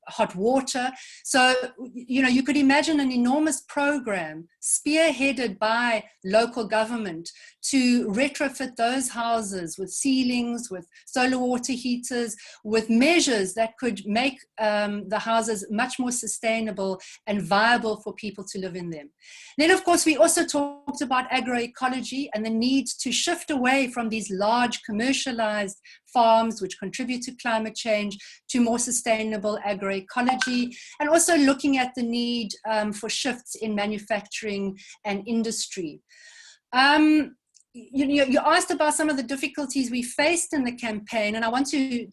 hot water. So, you could imagine an enormous program spearheaded by local government to retrofit those houses with ceilings, with solar water heaters, with measures that could make the houses much more sustainable and viable for people to live in them. Then, of course, we also talked about agroecology and the need to shift away from these large commercialized farms which contribute to climate change to more sustainable agroecology, and also looking at the need for shifts in manufacturing and industry. You asked about some of the difficulties we faced in the campaign, and I want to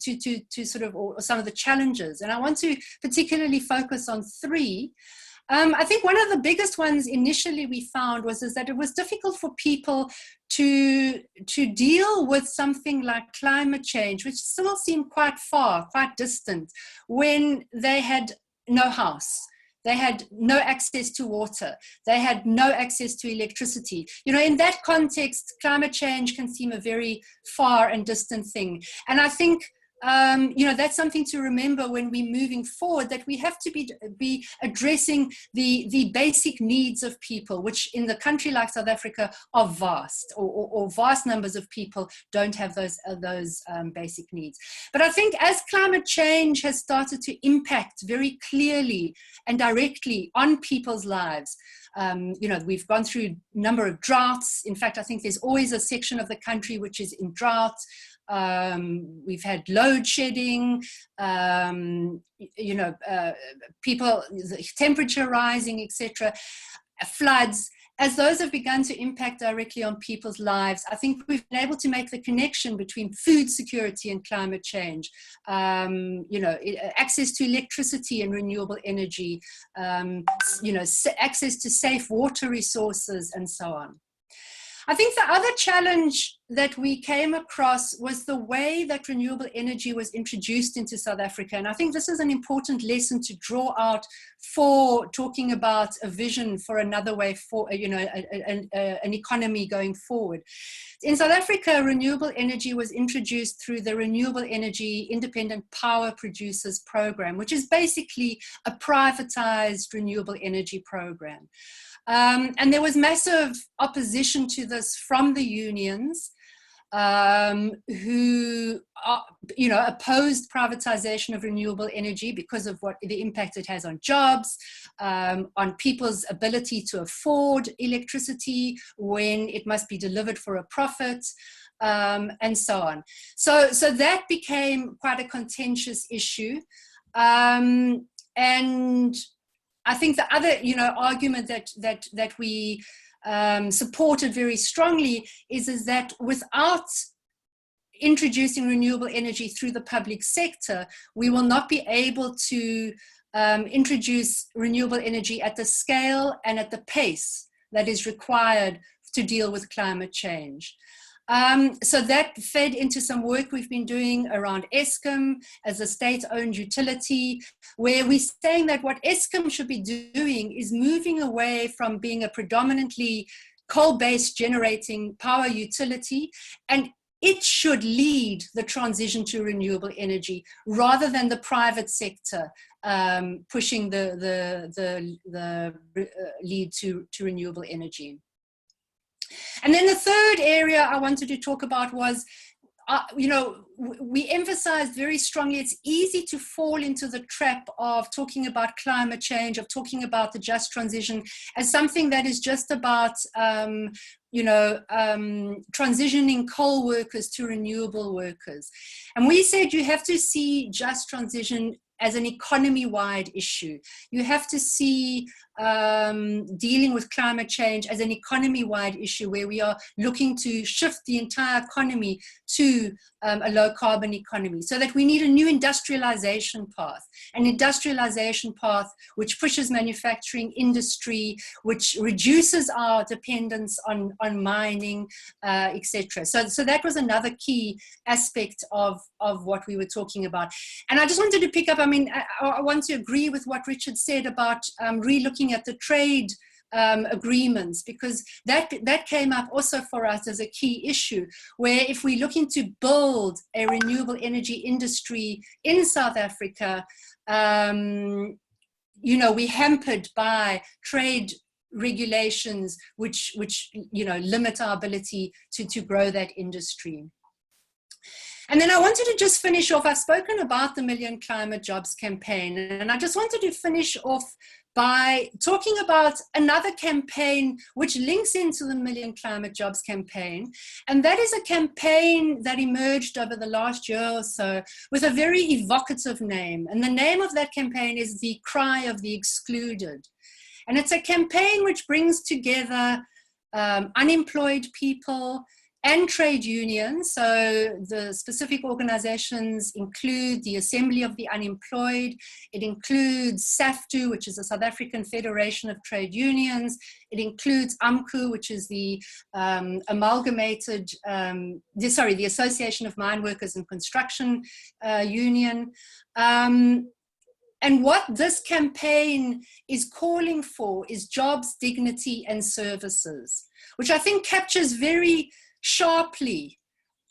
sort of, or some of the challenges, and I want to particularly focus on three. I think one of the biggest ones initially we found was that it was difficult for people to deal with something like climate change, which still seemed quite far, quite distant, when they had no house. They had no access to water. They had no access to electricity. You know, in that context, climate change can seem a very far and distant thing. And I think, you know, that's something to remember when we're moving forward, that we have to be addressing the basic needs of people, which in the country like South Africa are vast, or vast numbers of people don't have those basic needs. But I think as climate change has started to impact very clearly and directly on people's lives, you know, we've gone through a number of droughts. In fact, I think there's always a section of the country which is in drought. We've had load shedding, you know, people, the temperature rising, etc., floods. As those have begun to impact directly on people's lives, I think we've been able to make the connection between food security and climate change, you know, access to electricity and renewable energy, you know, access to safe water resources, and so on. I think the other challenge that we came across was the way that renewable energy was introduced into South Africa. And I think this is an important lesson to draw out for talking about a vision for another way for, you know, an economy going forward. In South Africa, renewable energy was introduced through the Renewable Energy Independent Power Producers Program, which is basically a privatized renewable energy program. And there was massive opposition to this from the unions, who, you know, opposed privatization of renewable energy because of what the impact it has on jobs, on people's ability to afford electricity when it must be delivered for a profit, and so on. So that became quite a contentious issue. And I think the other, you know, argument that we supported very strongly is that without introducing renewable energy through the public sector, we will not be able to introduce renewable energy at the scale and at the pace that is required to deal with climate change. So that fed into some work we've been doing around Eskom as a state-owned utility, where we're saying that what Eskom should be doing is moving away from being a predominantly coal-based generating power utility, and it should lead the transition to renewable energy rather than the private sector pushing the lead to renewable energy. And then the third area I wanted to talk about was, you know, we emphasized very strongly it's easy to fall into the trap of talking about climate change, of talking about the just transition as something that is just about, you know, transitioning coal workers to renewable workers. And we said you have to see just transition as an economy-wide issue. You have to see dealing with climate change as an economy-wide issue where we are looking to shift the entire economy to a low-carbon economy, so that we need a new industrialization path, an industrialization path which pushes manufacturing industry, which reduces our dependence on mining, etc. So that was another key aspect of what we were talking about. And I just wanted to pick up, I mean, I want to agree with what Richard said about re-looking at the trade agreements, because that came up also for us as a key issue, where if we're looking to build a renewable energy industry in South Africa, you know, we're hampered by trade regulations which you know, limit our ability to grow that industry. And then I wanted to just finish off, I've spoken about the Million Climate Jobs campaign, and I just wanted to finish off by talking about another campaign which links into the Million Climate Jobs campaign. And that is a campaign that emerged over the last year or so with a very evocative name. And the name of that campaign is The Cry of the Excluded. And it's a campaign which brings together unemployed people, and trade unions. So the specific organizations include the Assembly of the Unemployed. It includes SAFTU, which is the South African Federation of Trade Unions. It includes AMCU, which is the the Association of Mine Workers and Construction Union. And what this campaign is calling for is jobs, dignity, and services, which I think captures very sharply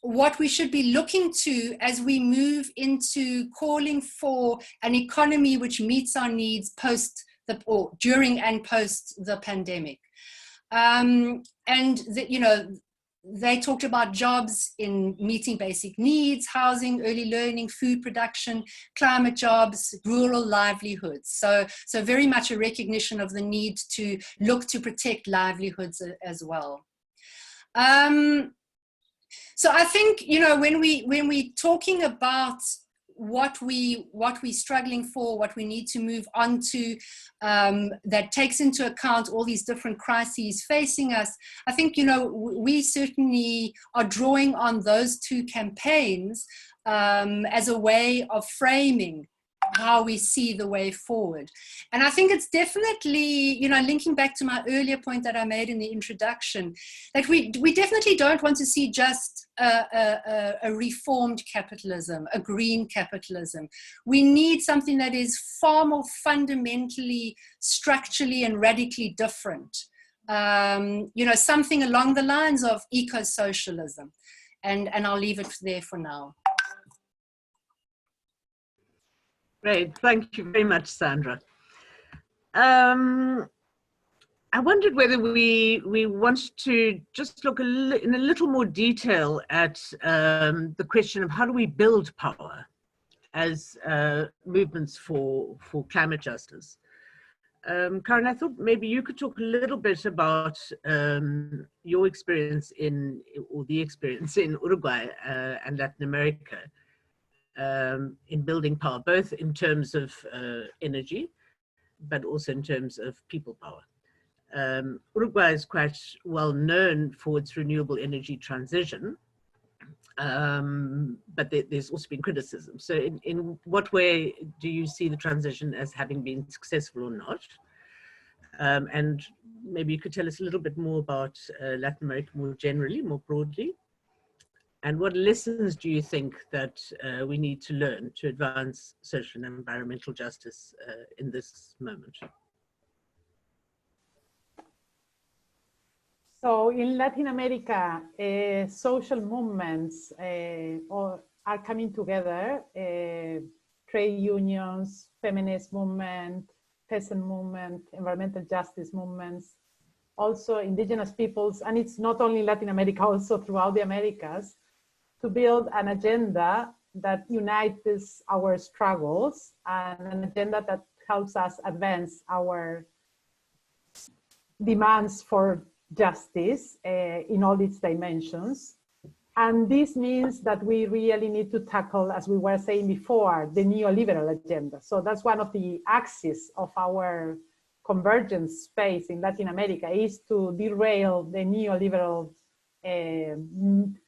what we should be looking to as we move into calling for an economy which meets our needs during and post the pandemic. They talked about jobs in meeting basic needs, housing, early learning, food production, climate jobs, rural livelihoods. So very much a recognition of the need to look to protect livelihoods as well. So I think, when we're talking about what we're struggling for, what we need to move on to, that takes into account all these different crises facing us, I think, we certainly are drawing on those two campaigns as a way of framing how we see the way forward. And I think it's definitely, linking back to my earlier point that I made in the introduction, that we definitely don't want to see just a reformed capitalism, a green capitalism. We need something that is far more fundamentally, structurally, and radically different. Something along the lines of eco-socialism. And I'll leave it there for now. Great, thank you very much, Sandra. I wondered whether we want to just look in a little more detail at the question of how do we build power as movements for climate justice. Karin, I thought maybe you could talk a little bit about your experience in Uruguay and Latin America. In building power, both in terms of energy, but also in terms of people power. Uruguay is quite well known for its renewable energy transition, but there's also been criticism. So in what way do you see the transition as having been successful or not? And maybe you could tell us a little bit more about Latin America more generally, more broadly. And what lessons do you think that we need to learn to advance social and environmental justice in this moment? So in Latin America, social movements are coming together, trade unions, feminist movement, peasant movement, environmental justice movements, also indigenous peoples, and it's not only Latin America, also throughout the Americas, to build an agenda that unites our struggles and an agenda that helps us advance our demands for justice in all its dimensions. And this means that we really need to tackle, as we were saying before, the neoliberal agenda. So that's one of the axes of our convergence space in Latin America, is to derail the neoliberal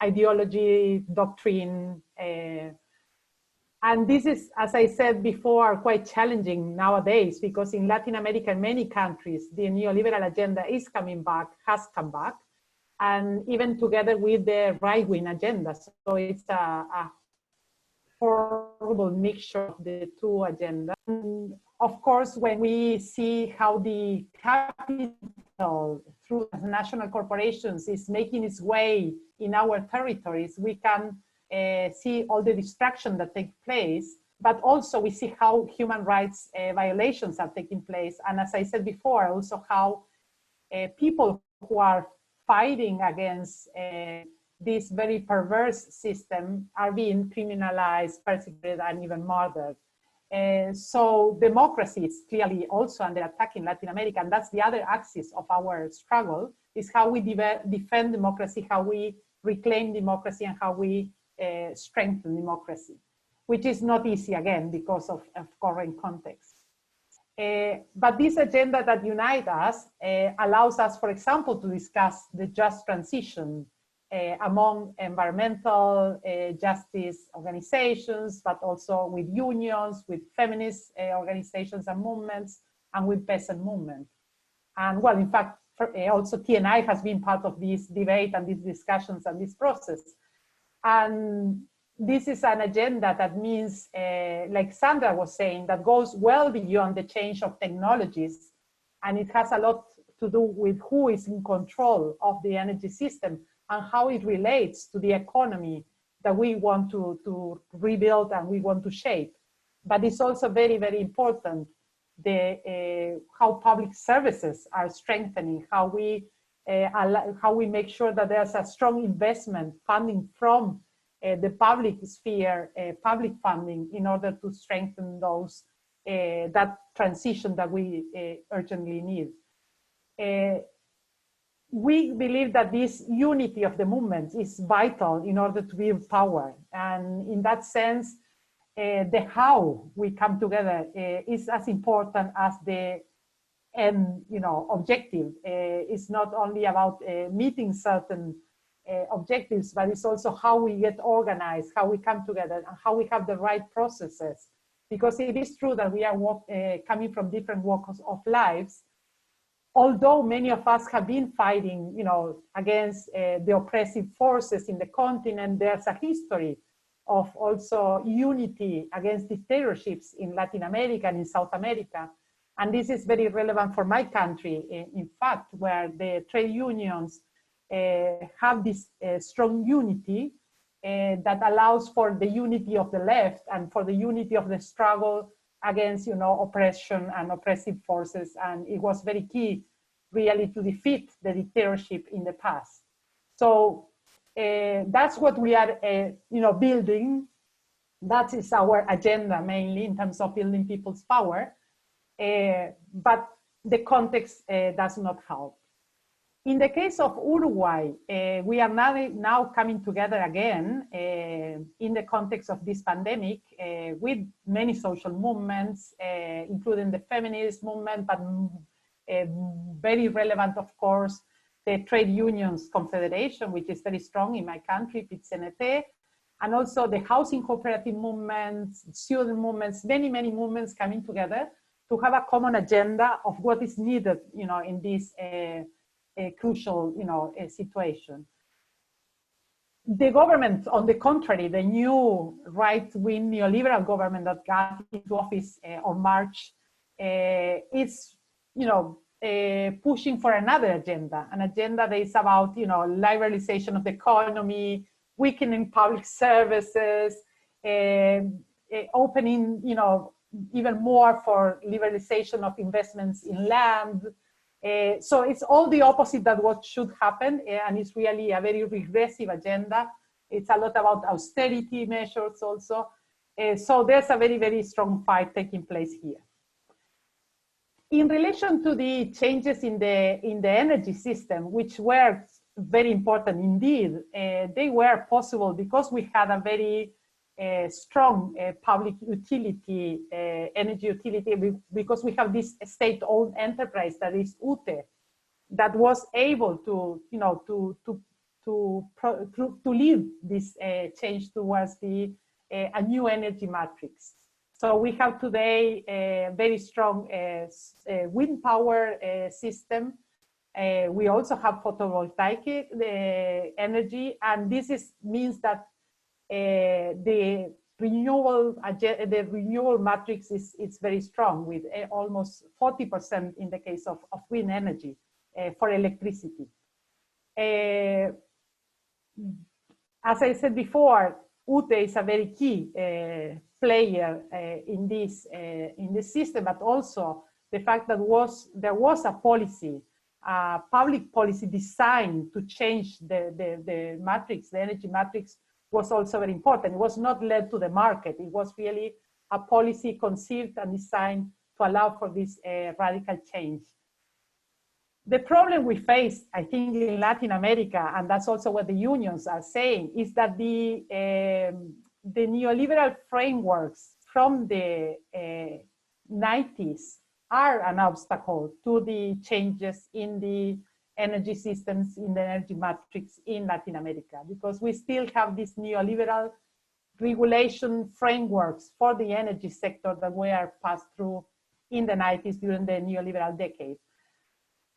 ideology, doctrine, and this is, as I said before, quite challenging nowadays, because in Latin America, in many countries, the neoliberal agenda is coming back, has come back, and even together with the right-wing agenda. So it's a horrible mixture of the two agendas. And of course, when we see how the capital through national corporations is making its way in our territories, we can see all the destruction that takes place, but also we see how human rights violations are taking place. And as I said before, also how people who are fighting against this very perverse system are being criminalized, persecuted, and even murdered. So democracy is clearly also under attack in Latin America, and that's the other axis of our struggle, is how we defend democracy, how we reclaim democracy, and how we strengthen democracy, which is not easy, again, because of current context. But this agenda that unites us allows us, for example, to discuss the just transition among environmental justice organizations, but also with unions, with feminist organizations and movements, and with peasant movement. And well, in fact, also TNI has been part of this debate and these discussions and this process. And this is an agenda that means, like Sandra was saying, that goes well beyond the change of technologies. And it has a lot to do with who is in control of the energy system and how it relates to the economy that we want to rebuild and we want to shape. But it's also very, very important how public services are strengthening, how we make sure that there's a strong investment funding from the public sphere, public funding, in order to strengthen those that transition that we urgently need. We believe that this unity of the movements is vital in order to build power, and in that sense, the how we come together is as important as the end, objective. It's not only about meeting certain objectives, but it's also how we get organized, how we come together, and how we have the right processes. Because it is true that we are coming from different walks of lives. Although many of us have been fighting, against the oppressive forces in the continent, there's a history of also unity against dictatorships in Latin America and in South America. And this is very relevant for my country, in fact, where the trade unions have this strong unity that allows for the unity of the left and for the unity of the struggle against, oppression and oppressive forces. And it was very key, really, to defeat the dictatorship in the past. So that's what we are, building. That is our agenda mainly in terms of building people's power. But the context does not help. In the case of Uruguay, we are now coming together again in the context of this pandemic with many social movements, including the feminist movement, but very relevant, of course, the Trade Unions Confederation, which is very strong in my country, PIT-CNT, and also the housing cooperative movements, student movements, many, many movements coming together to have a common agenda of what is needed, in this crucial, situation. The government, on the contrary, the new right-wing neoliberal government that got into office on March is, pushing for another agenda, an agenda that is about, liberalization of the economy, weakening public services, opening, even more for liberalization of investments in land. So it's all the opposite that what should happen, and it's really a very regressive agenda. It's a lot about austerity measures also. So there's a very, very strong fight taking place here. In relation to the changes in the energy system, which were very important indeed, they were possible because we had a very strong public utility, energy utility, because we have this state-owned enterprise that is UTE, that was able to, to lead this change towards a new energy matrix. So we have today a very strong wind power system. We also have photovoltaic energy, and this means that the renewable matrix is very strong, with almost 40% in the case of wind energy for electricity. As I said before, UTE is a very key player in this system, but also the fact that there was a policy, public policy designed to change the matrix, the energy matrix, was also very important. It was not led to the market. It was really a policy conceived and designed to allow for this radical change. The problem we face, I think, in Latin America, and that's also what the unions are saying, is that the neoliberal frameworks from the 90s are an obstacle to the changes in the energy systems in the energy matrix in Latin America, because we still have these neoliberal regulation frameworks for the energy sector that were passed through in the 90s during the neoliberal decade.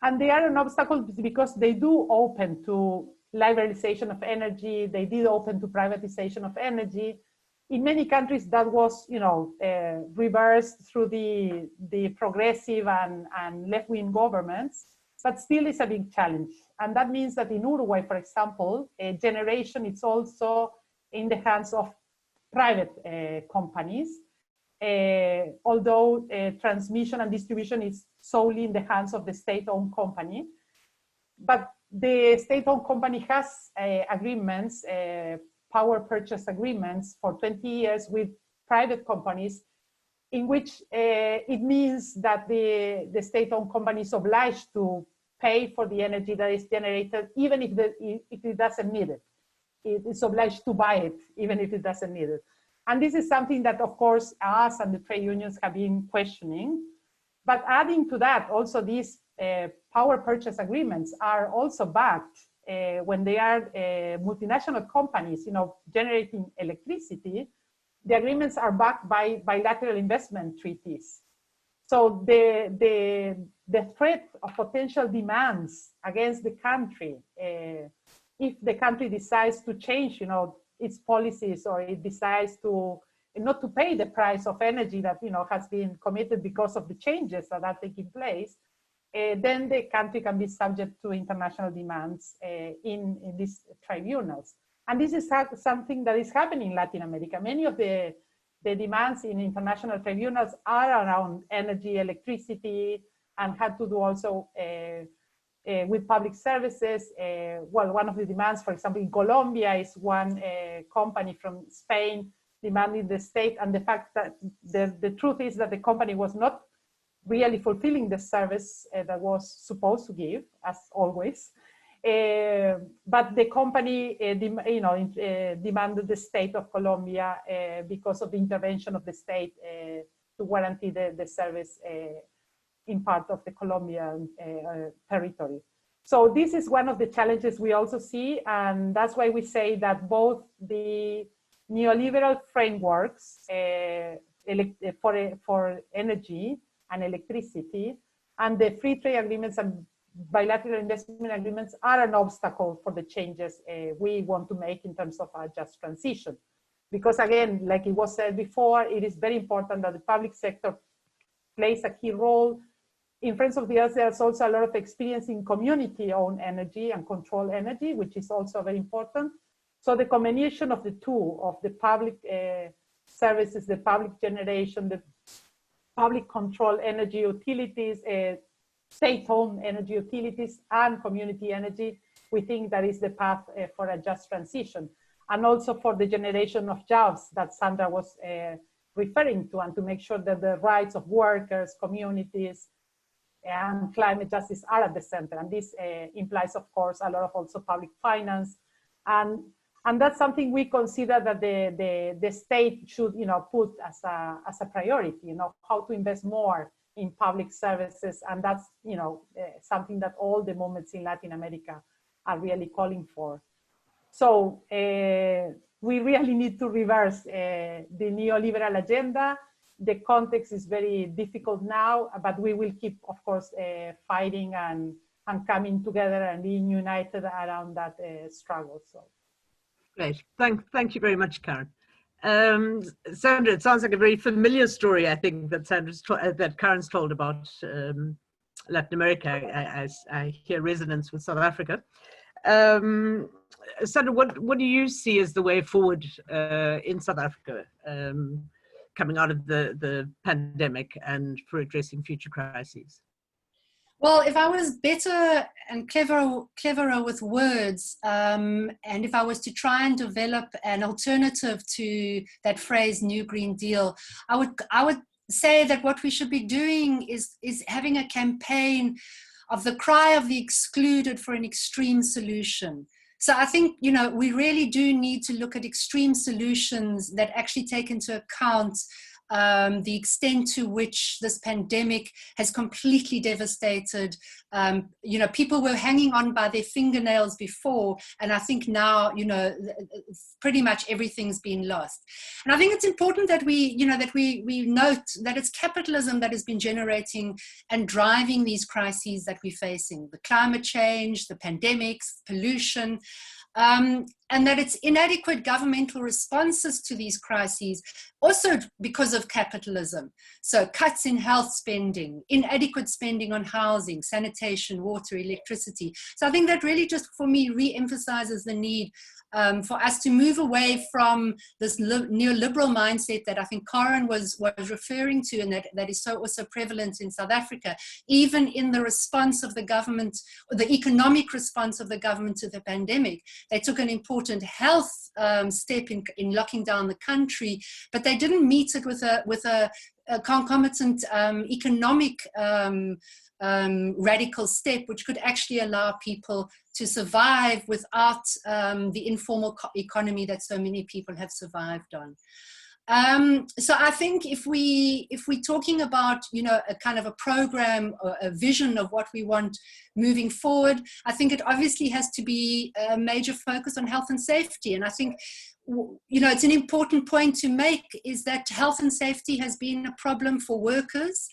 And they are an obstacle because they do open to liberalization of energy, they did open to privatization of energy. In many countries that was, reversed through the progressive and left-wing governments, but still is a big challenge. And that means that in Uruguay, for example, generation is also in the hands of private companies, although transmission and distribution is solely in the hands of the state-owned company. But the state-owned company has agreements, power purchase agreements for 20 years with private companies, in which it means that the state-owned company is obliged to pay for the energy that is generated, even if it doesn't need it. It is obliged to buy it, even if it doesn't need it. And this is something that, of course, us and the trade unions have been questioning. But adding to that, also these power purchase agreements are also backed when they are multinational companies, generating electricity. The agreements are backed by bilateral investment treaties. So the threat of potential demands against the country, if the country decides to change, its policies, or it decides to not to pay the price of energy that has been committed because of the changes that are taking place, then the country can be subject to international demands in these tribunals. And this is something that is happening in Latin America. Many of the demands in international tribunals are around energy, electricity, and had to do also with public services. Well, one of the demands, for example, in Colombia is one company from Spain demanding the state, and the fact that the truth is that the company was not really fulfilling the service that was supposed to give, as always. But the company, demanded the state of Colombia because of the intervention of the state to guarantee the service in part of the Colombian territory. So this is one of the challenges we also see, and that's why we say that both the neoliberal frameworks for energy and electricity and the free trade agreements and bilateral investment agreements are an obstacle for the changes we want to make in terms of a just transition. Because again, like it was said before, it is very important that the public sector plays a key role. In Friends of the Earth, there's also a lot of experience in community-owned energy and controlled energy, which is also very important. So the combination of the two, of the public services, the public generation, the public controlled energy utilities, state-owned energy utilities, and community energy, we think that is the path for a just transition. And also for the generation of jobs that Sandra was referring to, and to make sure that the rights of workers, communities, and climate justice are at the center. And this implies, of course, a lot of also public finance. And that's something we consider that the state should, put as a priority, how to invest more in public services. And that's, something that all the movements in Latin America are really calling for. So we really need to reverse the neoliberal agenda. The context is very difficult now, but we will keep, of course, fighting and coming together and being united around that struggle. So. Great, thank you very much, Karin. Sandra, it sounds like a very familiar story, I think, that Karin's told about Latin America. I hear resonance with South Africa. Sandra, what do you see as the way forward in South Africa, coming out of the pandemic and for addressing future crises? Well, if I was better and cleverer with words, and if I was to try and develop an alternative to that phrase "New Green Deal," I would say that what we should be doing is having a campaign of the cry of the excluded for an extreme solution. So I think, we really do need to look at extreme solutions that actually take into account the extent to which this pandemic has completely devastated. You know, people were hanging on by their fingernails before, and I think now, you know, pretty much everything's been lost. And I think it's important that we, you know, that we note that it's capitalism that has been generating and driving these crises that we're facing: the climate change, the pandemics, pollution. And that it's inadequate governmental responses to these crises, also because of capitalism. So cuts in health spending, inadequate spending on housing, sanitation, water, electricity. So I think that really just, for me, re-emphasizes the need for us to move away from this neoliberal mindset that I think Karin was referring to, and that is so also prevalent in South Africa, even in the response of the government, or the economic response of the government to the pandemic. They took an important health step in locking down the country, but they didn't meet it with a concomitant economic radical step, which could actually allow people to survive without the informal economy that so many people have survived on. So I think if we're talking about, you know, a kind of a program or a vision of what we want moving forward, I think it obviously has to be a major focus on health and safety. And I think, you know, it's an important point to make, is that health and safety has been a problem for workers,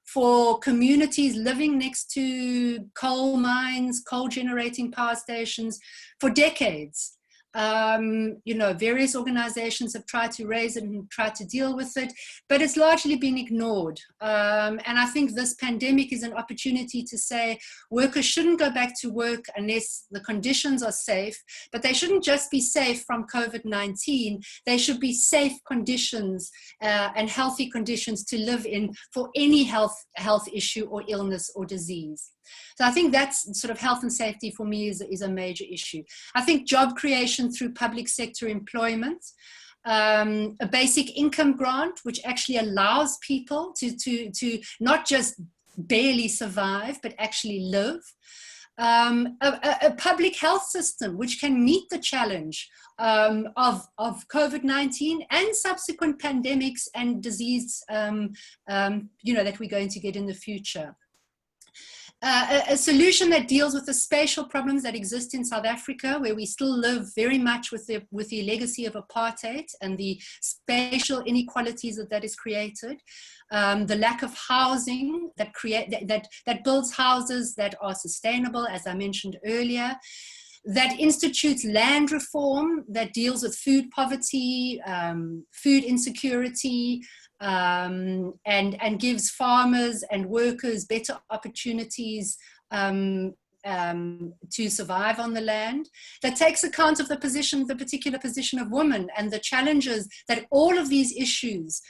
for communities living next to coal mines, coal generating power stations for decades. You know, various organizations have tried to raise it and tried to deal with it, but it's largely been ignored. And I think this pandemic is an opportunity to say workers shouldn't go back to work unless the conditions are safe, but they shouldn't just be safe from COVID-19. They should be safe conditions and healthy conditions to live in for any health issue or illness or disease. So I think that's sort of health and safety for me is a major issue. I think job creation through public sector employment, a basic income grant, which actually allows people to not just barely survive, but actually live. A public health system which can meet the challenge of COVID-19 and subsequent pandemics and disease, you know, that we're going to get in the future. A solution that deals with the spatial problems that exist in South Africa, where we still live very much with the legacy of apartheid and the spatial inequalities that is created. The lack of housing that builds houses that are sustainable, as I mentioned earlier, that institutes land reform that deals with food poverty, food insecurity, and gives farmers and workers better opportunities to survive on the land, that takes account of the particular position of women and the challenges that all of these issues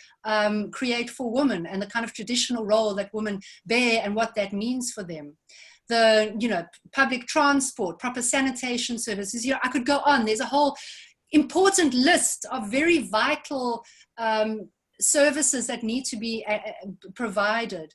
create for women, and the kind of traditional role that women bear and what that means for them. The, you know, public transport, proper sanitation services. You know, I could go on. There's a whole important list of very vital services that need to be provided.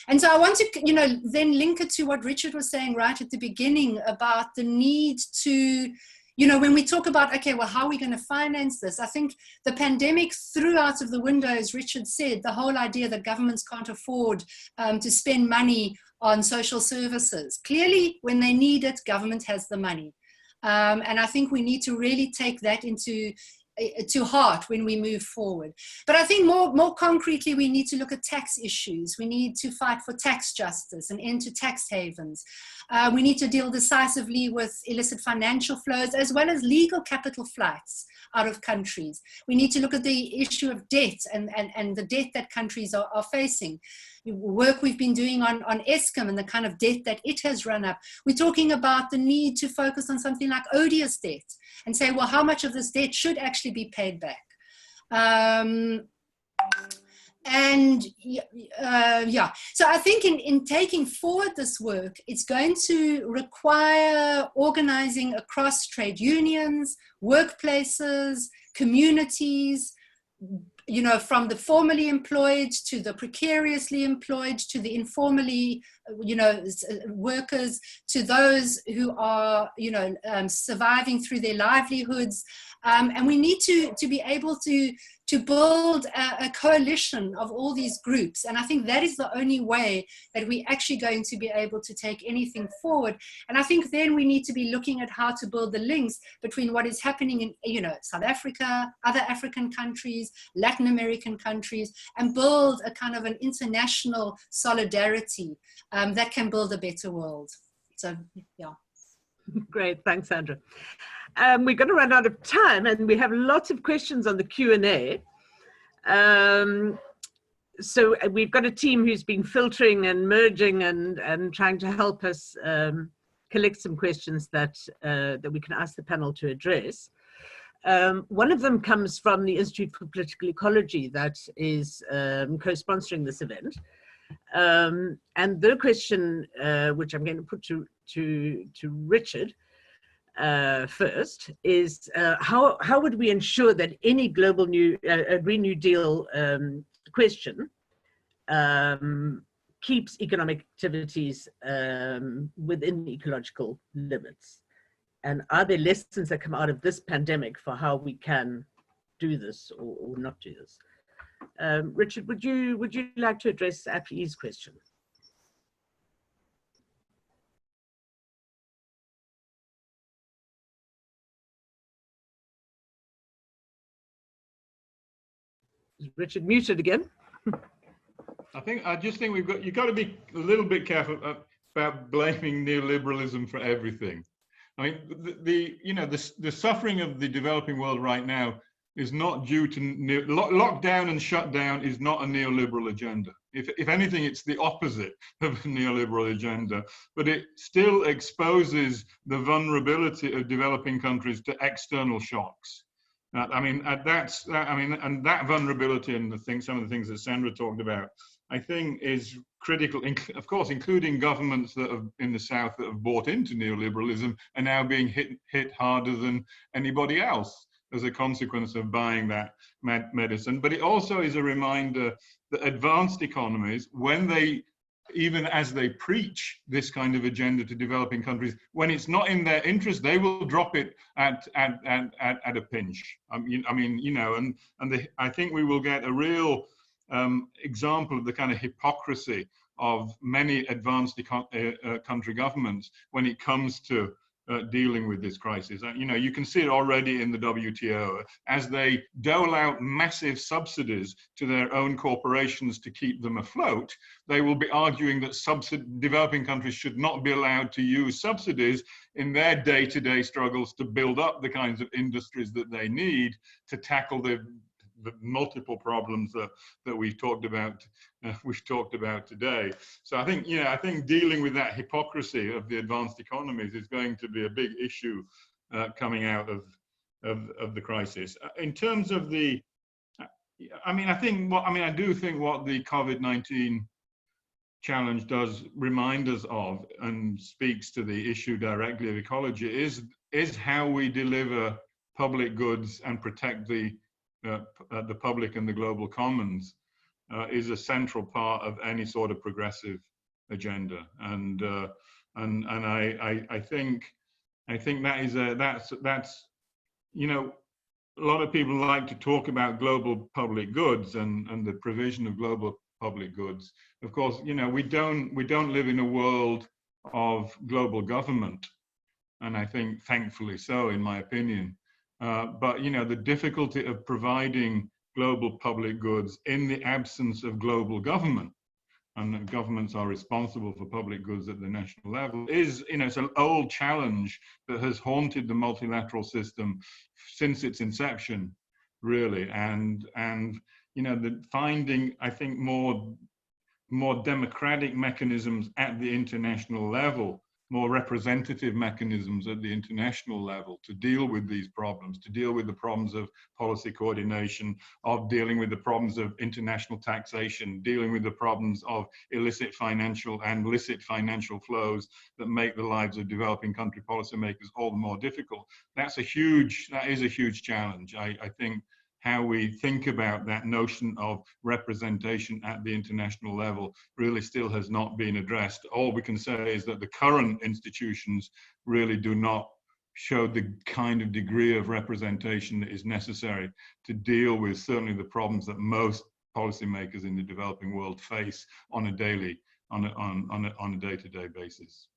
And so I want to, you know, then link it to what Richard was saying right at the beginning about the need to, you know, when we talk about, okay, well, how are we going to finance this? I think the pandemic threw out of the window, as Richard said, the whole idea that governments can't afford to spend money on social services. Clearly, when they need it, government has the money. And I think we need to really take that to heart when we move forward. But I think more concretely, we need to look at tax issues. We need to fight for tax justice and end to tax havens. We need to deal decisively with illicit financial flows, as well as legal capital flights out of countries. We need to look at the issue of debt and the debt that countries are facing. Work we've been doing on Eskom and the kind of debt that it has run up. We're talking about the need to focus on something like odious debt and say, well, how much of this debt should actually be paid back? Yeah, so I think in taking forward this work, it's going to require organizing across trade unions, workplaces, communities, you know, from the formally employed to the precariously employed to the informally, you know, workers, to those who are, you know, surviving through their livelihoods. And we need to be able to build a coalition of all these groups. And I think that is the only way that we're actually going to be able to take anything forward. And I think then we need to be looking at how to build the links between what is happening in, you know, South Africa, other African countries, Latin American countries, and build a kind of an international solidarity that can build a better world. So, yeah. Great, thanks, Sandra. We're going to run out of time, and we have lots of questions on the Q&A. So we've got a team who's been filtering and merging and trying to help us collect some questions that we can ask the panel to address. One of them comes from the Institute for Political Ecology that is co-sponsoring this event. And the question, which I'm going to put to Richard first, is how would we ensure that any global Green New Deal question keeps economic activities within ecological limits? And are there lessons that come out of this pandemic for how we can do this or not do this? Richard, would you like to address APE's question? Is Richard muted again? I just think you've got to be a little bit careful about blaming neoliberalism for everything. I mean, the suffering of the developing world right now is not due to lockdown and shutdown is not a neoliberal agenda. If anything, it's the opposite of a neoliberal agenda, but it still exposes the vulnerability of developing countries to external shocks. And that vulnerability and some of the things that Sandra talked about, I think, is critical. Of course, including governments that have in the South that have bought into neoliberalism are now being hit harder than anybody else as a consequence of buying that medicine. But it also is a reminder that advanced economies, when they, even as they preach this kind of agenda to developing countries, when it's not in their interest, they will drop it at a pinch. I think we will get a real example of the kind of hypocrisy of many advanced country governments when it comes to dealing with this crisis. You can see it already in the WTO as they dole out massive subsidies to their own corporations to keep them afloat. They will be arguing that developing countries should not be allowed to use subsidies in their day-to-day struggles to build up the kinds of industries that they need to tackle the multiple problems that we've talked about today. So I think dealing with that hypocrisy of the advanced economies is going to be a big issue coming out of the crisis. In terms of I do think what the COVID-19 challenge does remind us of and speaks to the issue directly of ecology is how we deliver public goods and protect the public and the global commons is a central part of any sort of progressive agenda, and I think that is that's a lot of people like to talk about global public goods and the provision of global public goods. Of course, we don't live in a world of global government, and I think thankfully so, in my opinion. But the difficulty of providing global public goods in the absence of global government, and that governments are responsible for public goods at the national level, is it's an old challenge that has haunted the multilateral system since its inception, really. And the finding, I think, more democratic mechanisms at the international level, more representative mechanisms at the international level to deal with these problems, to deal with the problems of policy coordination, of dealing with the problems of international taxation, dealing with the problems of illicit financial and licit financial flows that make the lives of developing country policymakers all the more difficult. That is a huge challenge. I think how we think about that notion of representation at the international level really still has not been addressed. All we can say is that the current institutions really do not show the kind of degree of representation that is necessary to deal with certainly the problems that most policymakers in the developing world face on a day-to-day basis.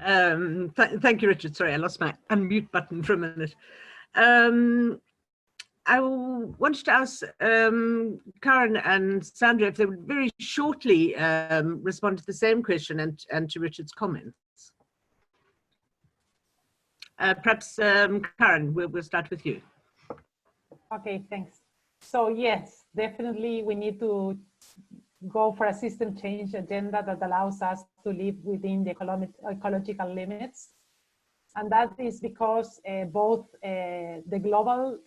Thank you, Richard. Sorry, I lost my unmute button for a minute. I wanted to ask Karin and Sandra if they would very shortly respond to the same question and to Richard's comments. Perhaps, Karin, we'll start with you. Okay, thanks. So yes, definitely we need to go for a system change agenda that allows us to live within the ecological limits. And that is because both the global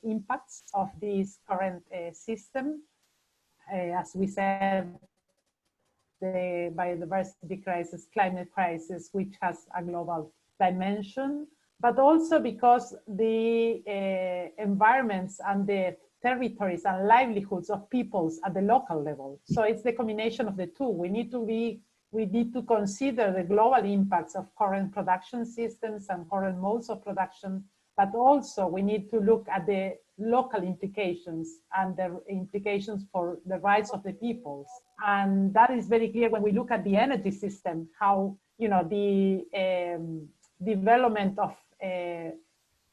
impacts of this current system, as we said, the biodiversity crisis, climate crisis, which has a global dimension, but also because the environments and the territories and livelihoods of peoples at the local level. So it's the combination of the two. We need to consider the global impacts of current production systems and current modes of production, but also we need to look at the local implications and the implications for the rights of the peoples. And that is very clear when we look at the energy system, how, you know, the development of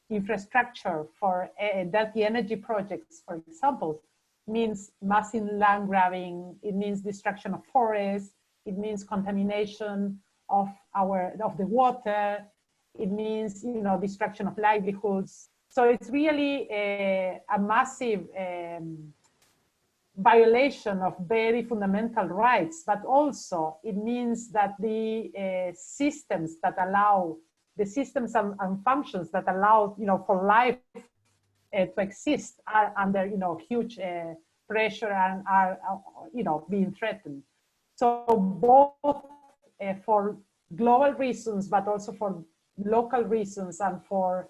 infrastructure for dirty energy projects, for example, means massive land grabbing, it means destruction of forests, it means contamination of the water, it means, you know, destruction of livelihoods. So it's really a massive violation of very fundamental rights, but also it means that the systems that allow, the systems and functions that allow, you know, for life to exist are under, you know, huge pressure and are, you know, being threatened. So both for global reasons, but also for local reasons and for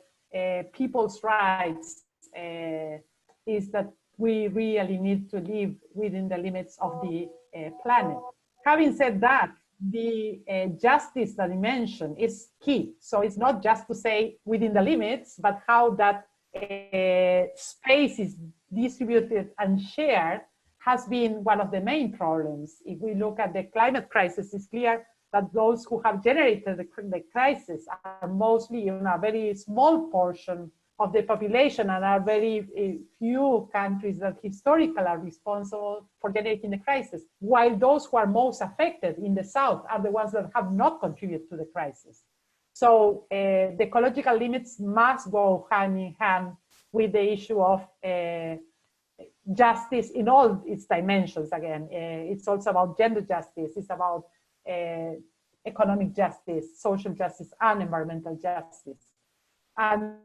people's rights, is that we really need to live within the limits of the planet. Having said that, the justice that you mentioned is key. So it's not just to say within the limits, but how that space is distributed and shared has been one of the main problems. If we look at the climate crisis, it's clear that those who have generated the crisis are mostly in a very small portion of the population, and are very few countries that historically are responsible for generating the crisis, while those who are most affected in the south are the ones that have not contributed to the crisis. So the ecological limits must go hand in hand with the issue of justice in all its dimensions. Again, it's also about gender justice, it's about economic justice, social justice, and environmental justice. And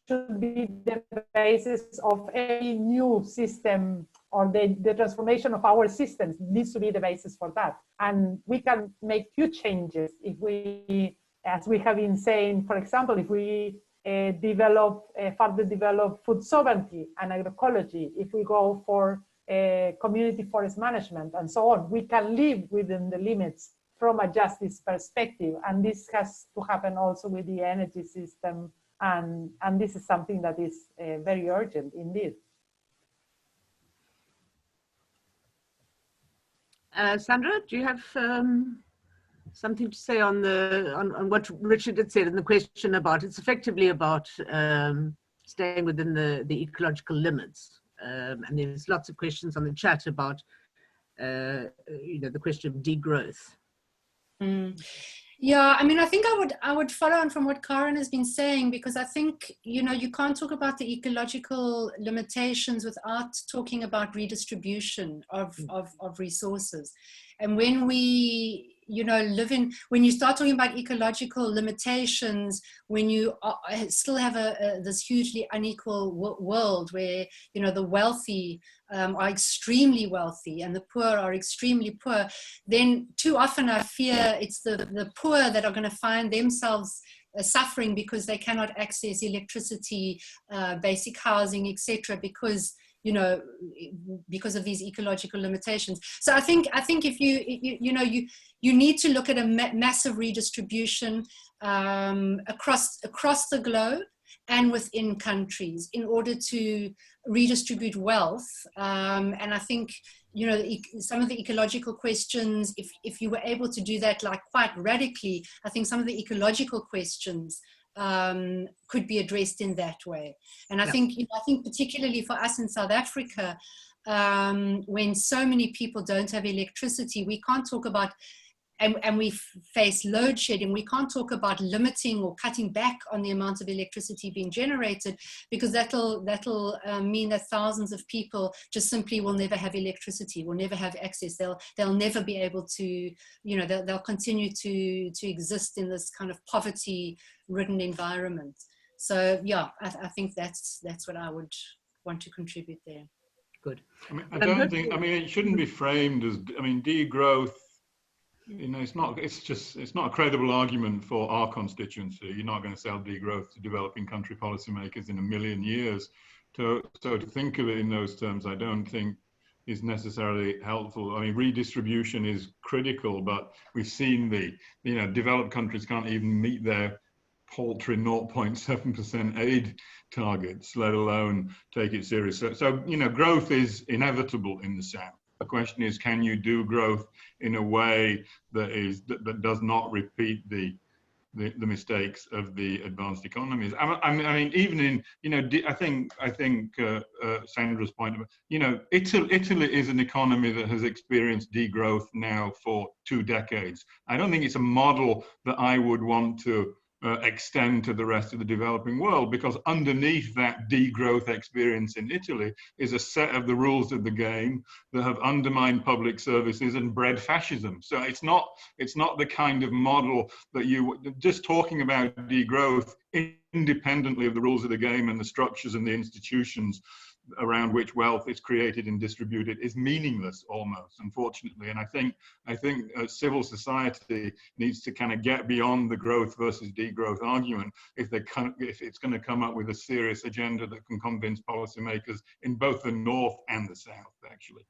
should be the basis of any new system, or the transformation of our systems needs to be the basis for that. And we can make huge changes if we, as we have been saying, for example, if we further develop food sovereignty and agroecology, if we go for community forest management and so on, we can live within the limits from a justice perspective. And this has to happen also with the energy system. And this is something that is very urgent indeed. Sandra, do you have something to say on what Richard had said in the question about, it's effectively about staying within the ecological limits. And there's lots of questions on the chat about, you know, the question of degrowth. Yeah, I mean, I think I would follow on from what Karin has been saying, because I think, you know, you can't talk about the ecological limitations without talking about redistribution of resources. And when we you know, when you start talking about ecological limitations, when you still have this hugely unequal world where, you know, the wealthy are extremely wealthy and the poor are extremely poor, then too often I fear it's the poor that are going to find themselves suffering because they cannot access electricity, basic housing, etc., because, you know, because of these ecological limitations. So I think if you need to look at a massive redistribution across the globe and within countries in order to redistribute wealth. And I think, you know, some of the ecological questions, if you were able to do that like quite radically, I think some of the ecological questions could be addressed in that way. And I think, you know, I think particularly for us in South Africa, when so many people don't have electricity, we can't talk about, and we face load shedding, we can't talk about limiting or cutting back on the amount of electricity being generated, because that'll mean that thousands of people just simply will never have electricity, will never have access. They'll never be able to, you know, they'll continue to exist in this kind of poverty-ridden environment. So yeah, I think that's what I would want to contribute there. Good. I mean, I don't think, I mean, it shouldn't be framed as, I mean, degrowth, you know, it's not a credible argument for our constituency. You're not going to sell degrowth to developing country policymakers in a million years. So to think of it in those terms, I don't think is necessarily helpful. I mean, redistribution is critical, but we've seen developed countries can't even meet their paltry 0.7% aid targets, let alone take it seriously. So, you know, growth is inevitable in the South. The question is, can you do growth in a way that does not repeat the mistakes of the advanced economies? I mean, even in, you know, I think Sandra's point about, you know, Italy is an economy that has experienced degrowth now for 2 decades. I don't think it's a model that I would want to extend to the rest of the developing world, because underneath that degrowth experience in Italy is a set of the rules of the game that have undermined public services and bred fascism. So it's not the kind of model that just talking about degrowth independently of the rules of the game and the structures and the institutions around which wealth is created and distributed is meaningless almost, unfortunately. And I think civil society needs to kind of get beyond the growth versus degrowth argument if it's going to come up with a serious agenda that can convince policymakers in both the North and the South, actually.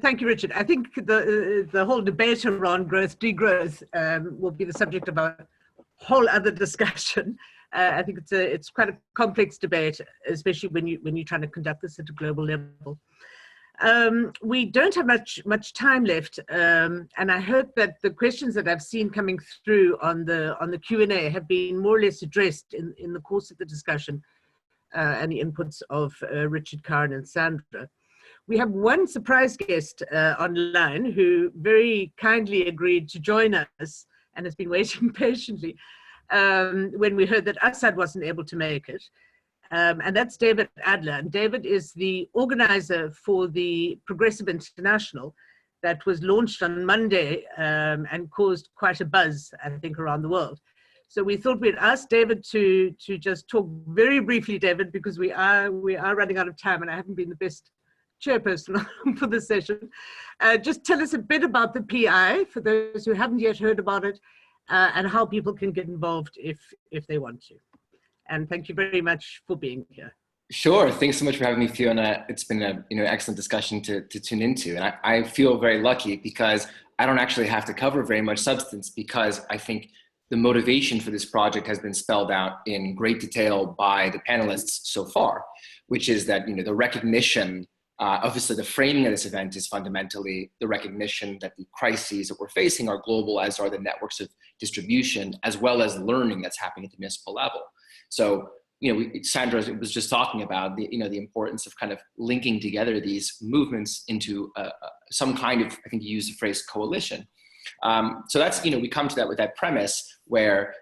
Thank you, Richard. I think the whole debate around growth, degrowth will be the subject of a whole other discussion. I think it's quite a complex debate, especially when you're trying to conduct this at a global level. We don't have much time left, and I hope that the questions that I've seen coming through on the Q&A have been more or less addressed in the course of the discussion and the inputs of Richard, Karin, and Sandra. We have one surprise guest online who very kindly agreed to join us and has been waiting patiently when we heard that Asad wasn't able to make it. And that's David Adler. And David is the organizer for the Progressive International that was launched on Monday and caused quite a buzz, I think, around the world. So we thought we'd ask David to just talk very briefly, David, because we are running out of time and I haven't been the best chairperson for this session. Just tell us a bit about the PI for those who haven't yet heard about it, and how people can get involved if they want to. And thank you very much for being here. Sure. Thanks so much for having me, Fiona. It's been an excellent discussion to tune into. And I feel very lucky because I don't actually have to cover very much substance, because I think the motivation for this project has been spelled out in great detail by the panelists so far, which is that, the recognition, obviously the framing of this event is fundamentally the recognition that the crises that we're facing are global, as are the networks of distribution, as well as learning that's happening at the municipal level. So, Sandra was just talking about the importance of kind of linking together these movements into some kind of, I think you used the phrase, coalition. So that's, we come to that with that premise where,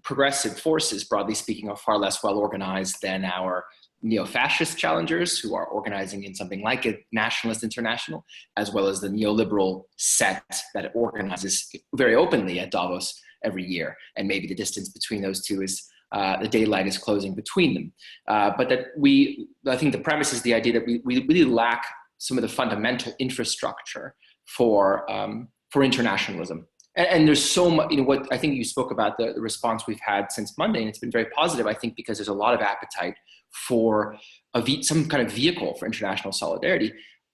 progressive forces, broadly speaking, are far less well organized than our neo-fascist challengers who are organizing in something like a nationalist international, as well as the neoliberal set that organizes very openly at Davos every year. And maybe the distance between those two is the daylight is closing between them. But that I think the premise is the idea that we really lack some of the fundamental infrastructure for internationalism. And there's so much, what I think you spoke about the response we've had since Monday, and it's been very positive, I think, because there's a lot of appetite for some kind of vehicle for international solidarity.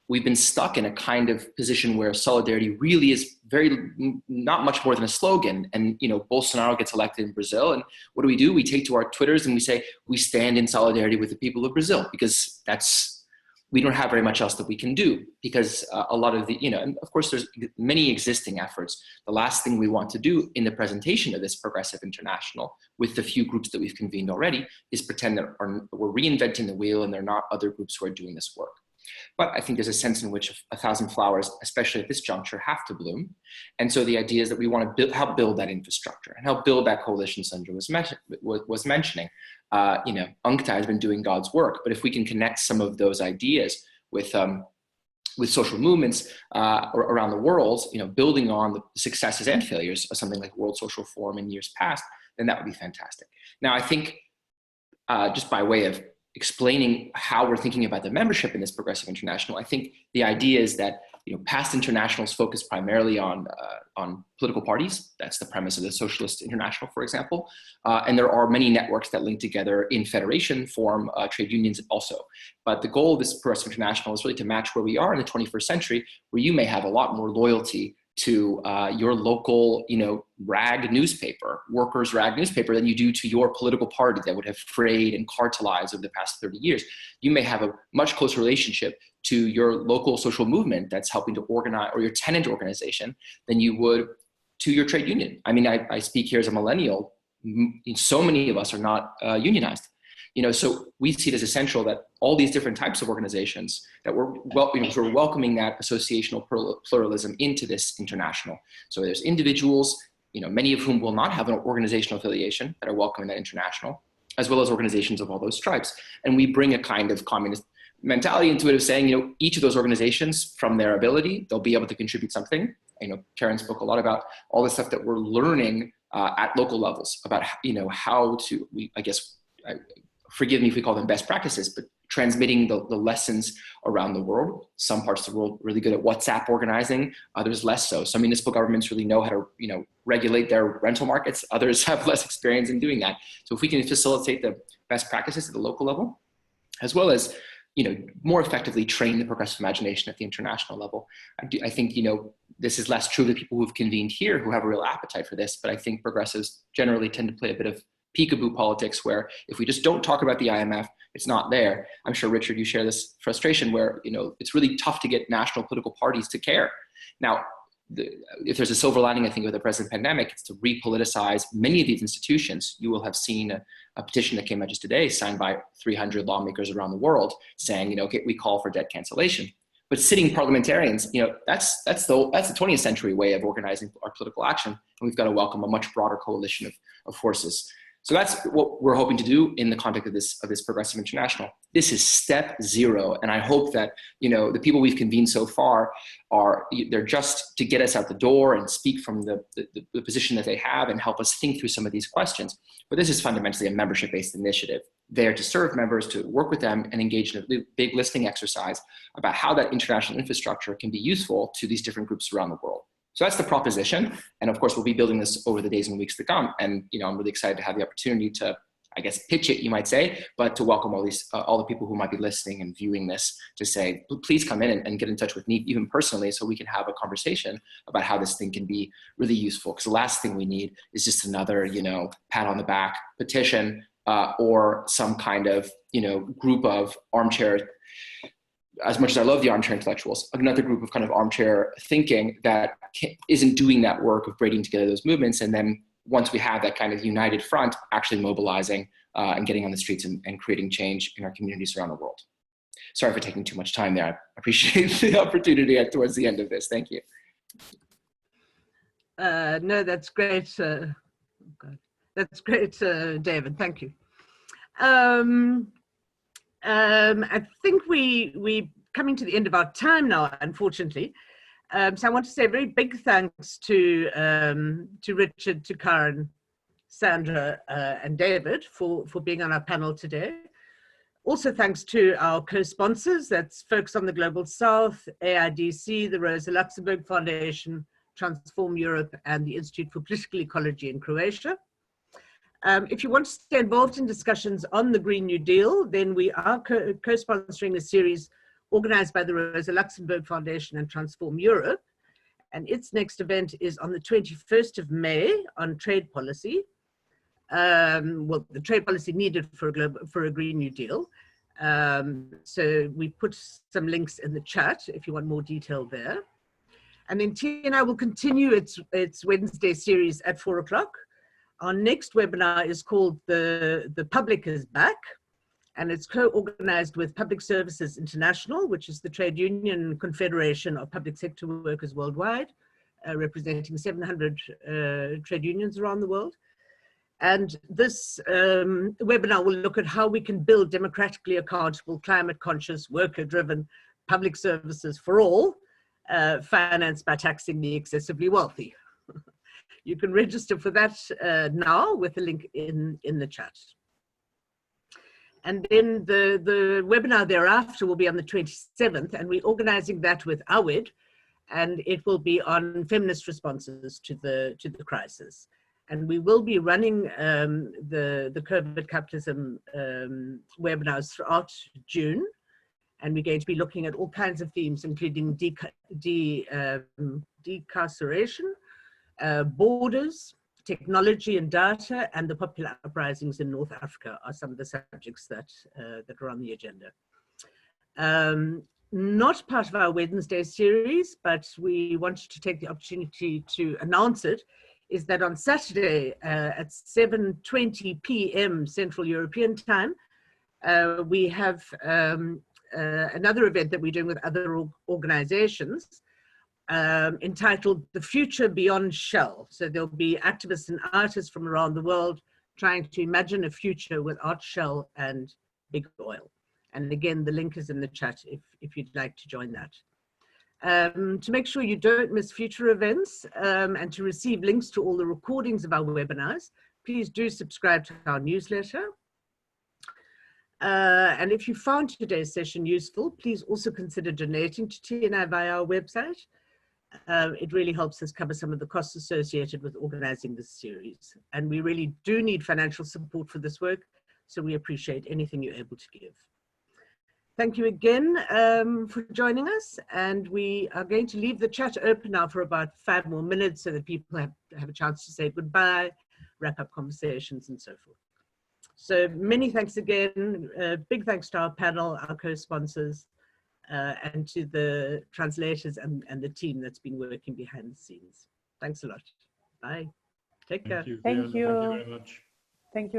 We've been stuck in a kind of position where solidarity really is not much more than a slogan. And, Bolsonaro gets elected in Brazil, and what do? We take to our Twitters and we say, we stand in solidarity with the people of Brazil, because we don't have very much else that we can do, because a lot of the, and of course there's many existing efforts. The last thing we want to do in the presentation of this progressive international with the few groups that we've convened already is pretend that we're reinventing the wheel and there are not other groups who are doing this work. But I think there's a sense in which 1,000 flowers, especially at this juncture, have to bloom. And so the idea is that we want to help build that infrastructure and help build that coalition Sandra was mentioning. UNCTAD has been doing God's work, but if we can connect some of those ideas with social movements around the world, building on the successes and failures of something like World Social Forum in years past, then that would be fantastic. Now, I think just by way of explaining how we're thinking about the membership in this progressive international, I think the idea is that past internationals focus primarily on political parties. That's the premise of the Socialist International, for example. And there are many networks that link together in federation form, trade unions also. But the goal of this progressive international is really to match where we are in the 21st century, where you may have a lot more loyalty to your local, rag newspaper, workers' rag newspaper, than you do to your political party that would have frayed and cartelized over the past 30 years. You may have a much closer relationship to your local social movement that's helping to organize, or your tenant organization, than you would to your trade union. I mean, I speak here as a millennial. So many of us are not unionized. So we see it as essential that all these different types of organizations that we're sort of welcoming that associational pluralism into this international. So there's individuals, many of whom will not have an organizational affiliation, that are welcoming that international, as well as organizations of all those stripes. And we bring a kind of communist mentality into it of saying, each of those organizations, from their ability, they'll be able to contribute something. Karin spoke a lot about all the stuff that we're learning at local levels about, how to, forgive me if we call them best practices, but transmitting the lessons around the world. Some parts of the world really good at WhatsApp organizing, others less so. Some municipal governments really know how to, regulate their rental markets. Others have less experience in doing that. So if we can facilitate the best practices at the local level, as well as, more effectively train the progressive imagination at the international level. I think, this is less true of the people who've convened here who have a real appetite for this, but I think progressives generally tend to play a bit of peekaboo politics, where if we just don't talk about the IMF, it's not there. I'm sure, Richard, you share this frustration where, it's really tough to get national political parties to care. Now, if there's a silver lining, I think, of the present pandemic, it's to repoliticize many of these institutions. You will have seen a petition that came out just today, signed by 300 lawmakers around the world, saying, okay, we call for debt cancellation. But sitting parliamentarians, that's the 20th century way of organizing our political action, and we've got to welcome a much broader coalition of forces. So that's what we're hoping to do in the context of this progressive international. This is step zero, and I hope that the people we've convened so far they're just to get us out the door and speak from the position that they have and help us think through some of these questions. But this is fundamentally a membership-based initiative, there to serve members, to work with them and engage in a big listening exercise about how that international infrastructure can be useful to these different groups around the world. So that's the proposition. And of course, we'll be building this over the days and weeks to come. And, I'm really excited to have the opportunity to, pitch it, you might say, but to welcome all the people who might be listening and viewing this, to say, please come in and get in touch with me, even personally, so we can have a conversation about how this thing can be really useful. Because the last thing we need is just another, pat on the back petition or some kind of, group of armchair, as much as I love the armchair intellectuals, another group of kind of armchair thinking that isn't doing that work of braiding together those movements. And then once we have that kind of united front, actually mobilizing and getting on the streets and creating change in our communities around the world. Sorry for taking too much time there. I appreciate the opportunity towards the end of this. Thank you. No, that's great. That's great, David. Thank you. I think we're coming to the end of our time now, unfortunately. So I want to say a very big thanks to Richard, to Karin, Sandra, and David for being on our panel today. Also thanks to our co-sponsors, that's Focus on the Global South, AIDC, the Rosa Luxemburg Foundation, Transform Europe, and the Institute for Political Ecology in Croatia. If you want to stay involved in discussions on the Green New Deal, then we are co-sponsoring a series organized by the Rosa Luxemburg Foundation and Transform Europe. And its next event is on the 21st of May on trade policy. Well, the trade policy needed for a Green New Deal. So we put some links in the chat if you want more detail there. And then TNI will continue its Wednesday series at 4 o'clock. Our next webinar is called The Public is Back, and it's co-organized with Public Services International, which is the trade union confederation of public sector workers worldwide, representing 700 trade unions around the world. And this webinar will look at how we can build democratically accountable, climate-conscious, worker-driven public services for all, financed by taxing the excessively wealthy. You can register for that now with a link in the chat. And then the webinar thereafter will be on the 27th, and we're organizing that with AWID, and it will be on feminist responses to the crisis. And we will be running the COVID Capitalism webinars throughout June, and we're going to be looking at all kinds of themes, including decarceration, borders, technology and data, and the popular uprisings in North Africa are some of the subjects that are on the agenda. Not part of our Wednesday series, but we wanted to take the opportunity to announce it, is that on Saturday at 7:20 p.m. Central European Time, we have another event that we're doing with other organizations, entitled The Future Beyond Shell. So there'll be activists and artists from around the world trying to imagine a future without Shell and big oil. And again, the link is in the chat if you'd like to join that. To make sure you don't miss future events and to receive links to all the recordings of our webinars, please do subscribe to our newsletter. And if you found today's session useful, please also consider donating to TNI via our website. It really helps us cover some of the costs associated with organizing this series. And we really do need financial support for this work, so we appreciate anything you're able to give. Thank you again for joining us, and we are going to leave the chat open now for about 5 more minutes so that people have a chance to say goodbye, wrap up conversations and so forth. So many thanks again, big thanks to our panel, our co-sponsors, and to the translators and the team that's been working behind the scenes. Thanks a lot. Bye. Take care. Thank you. Thank you. Thank you very much.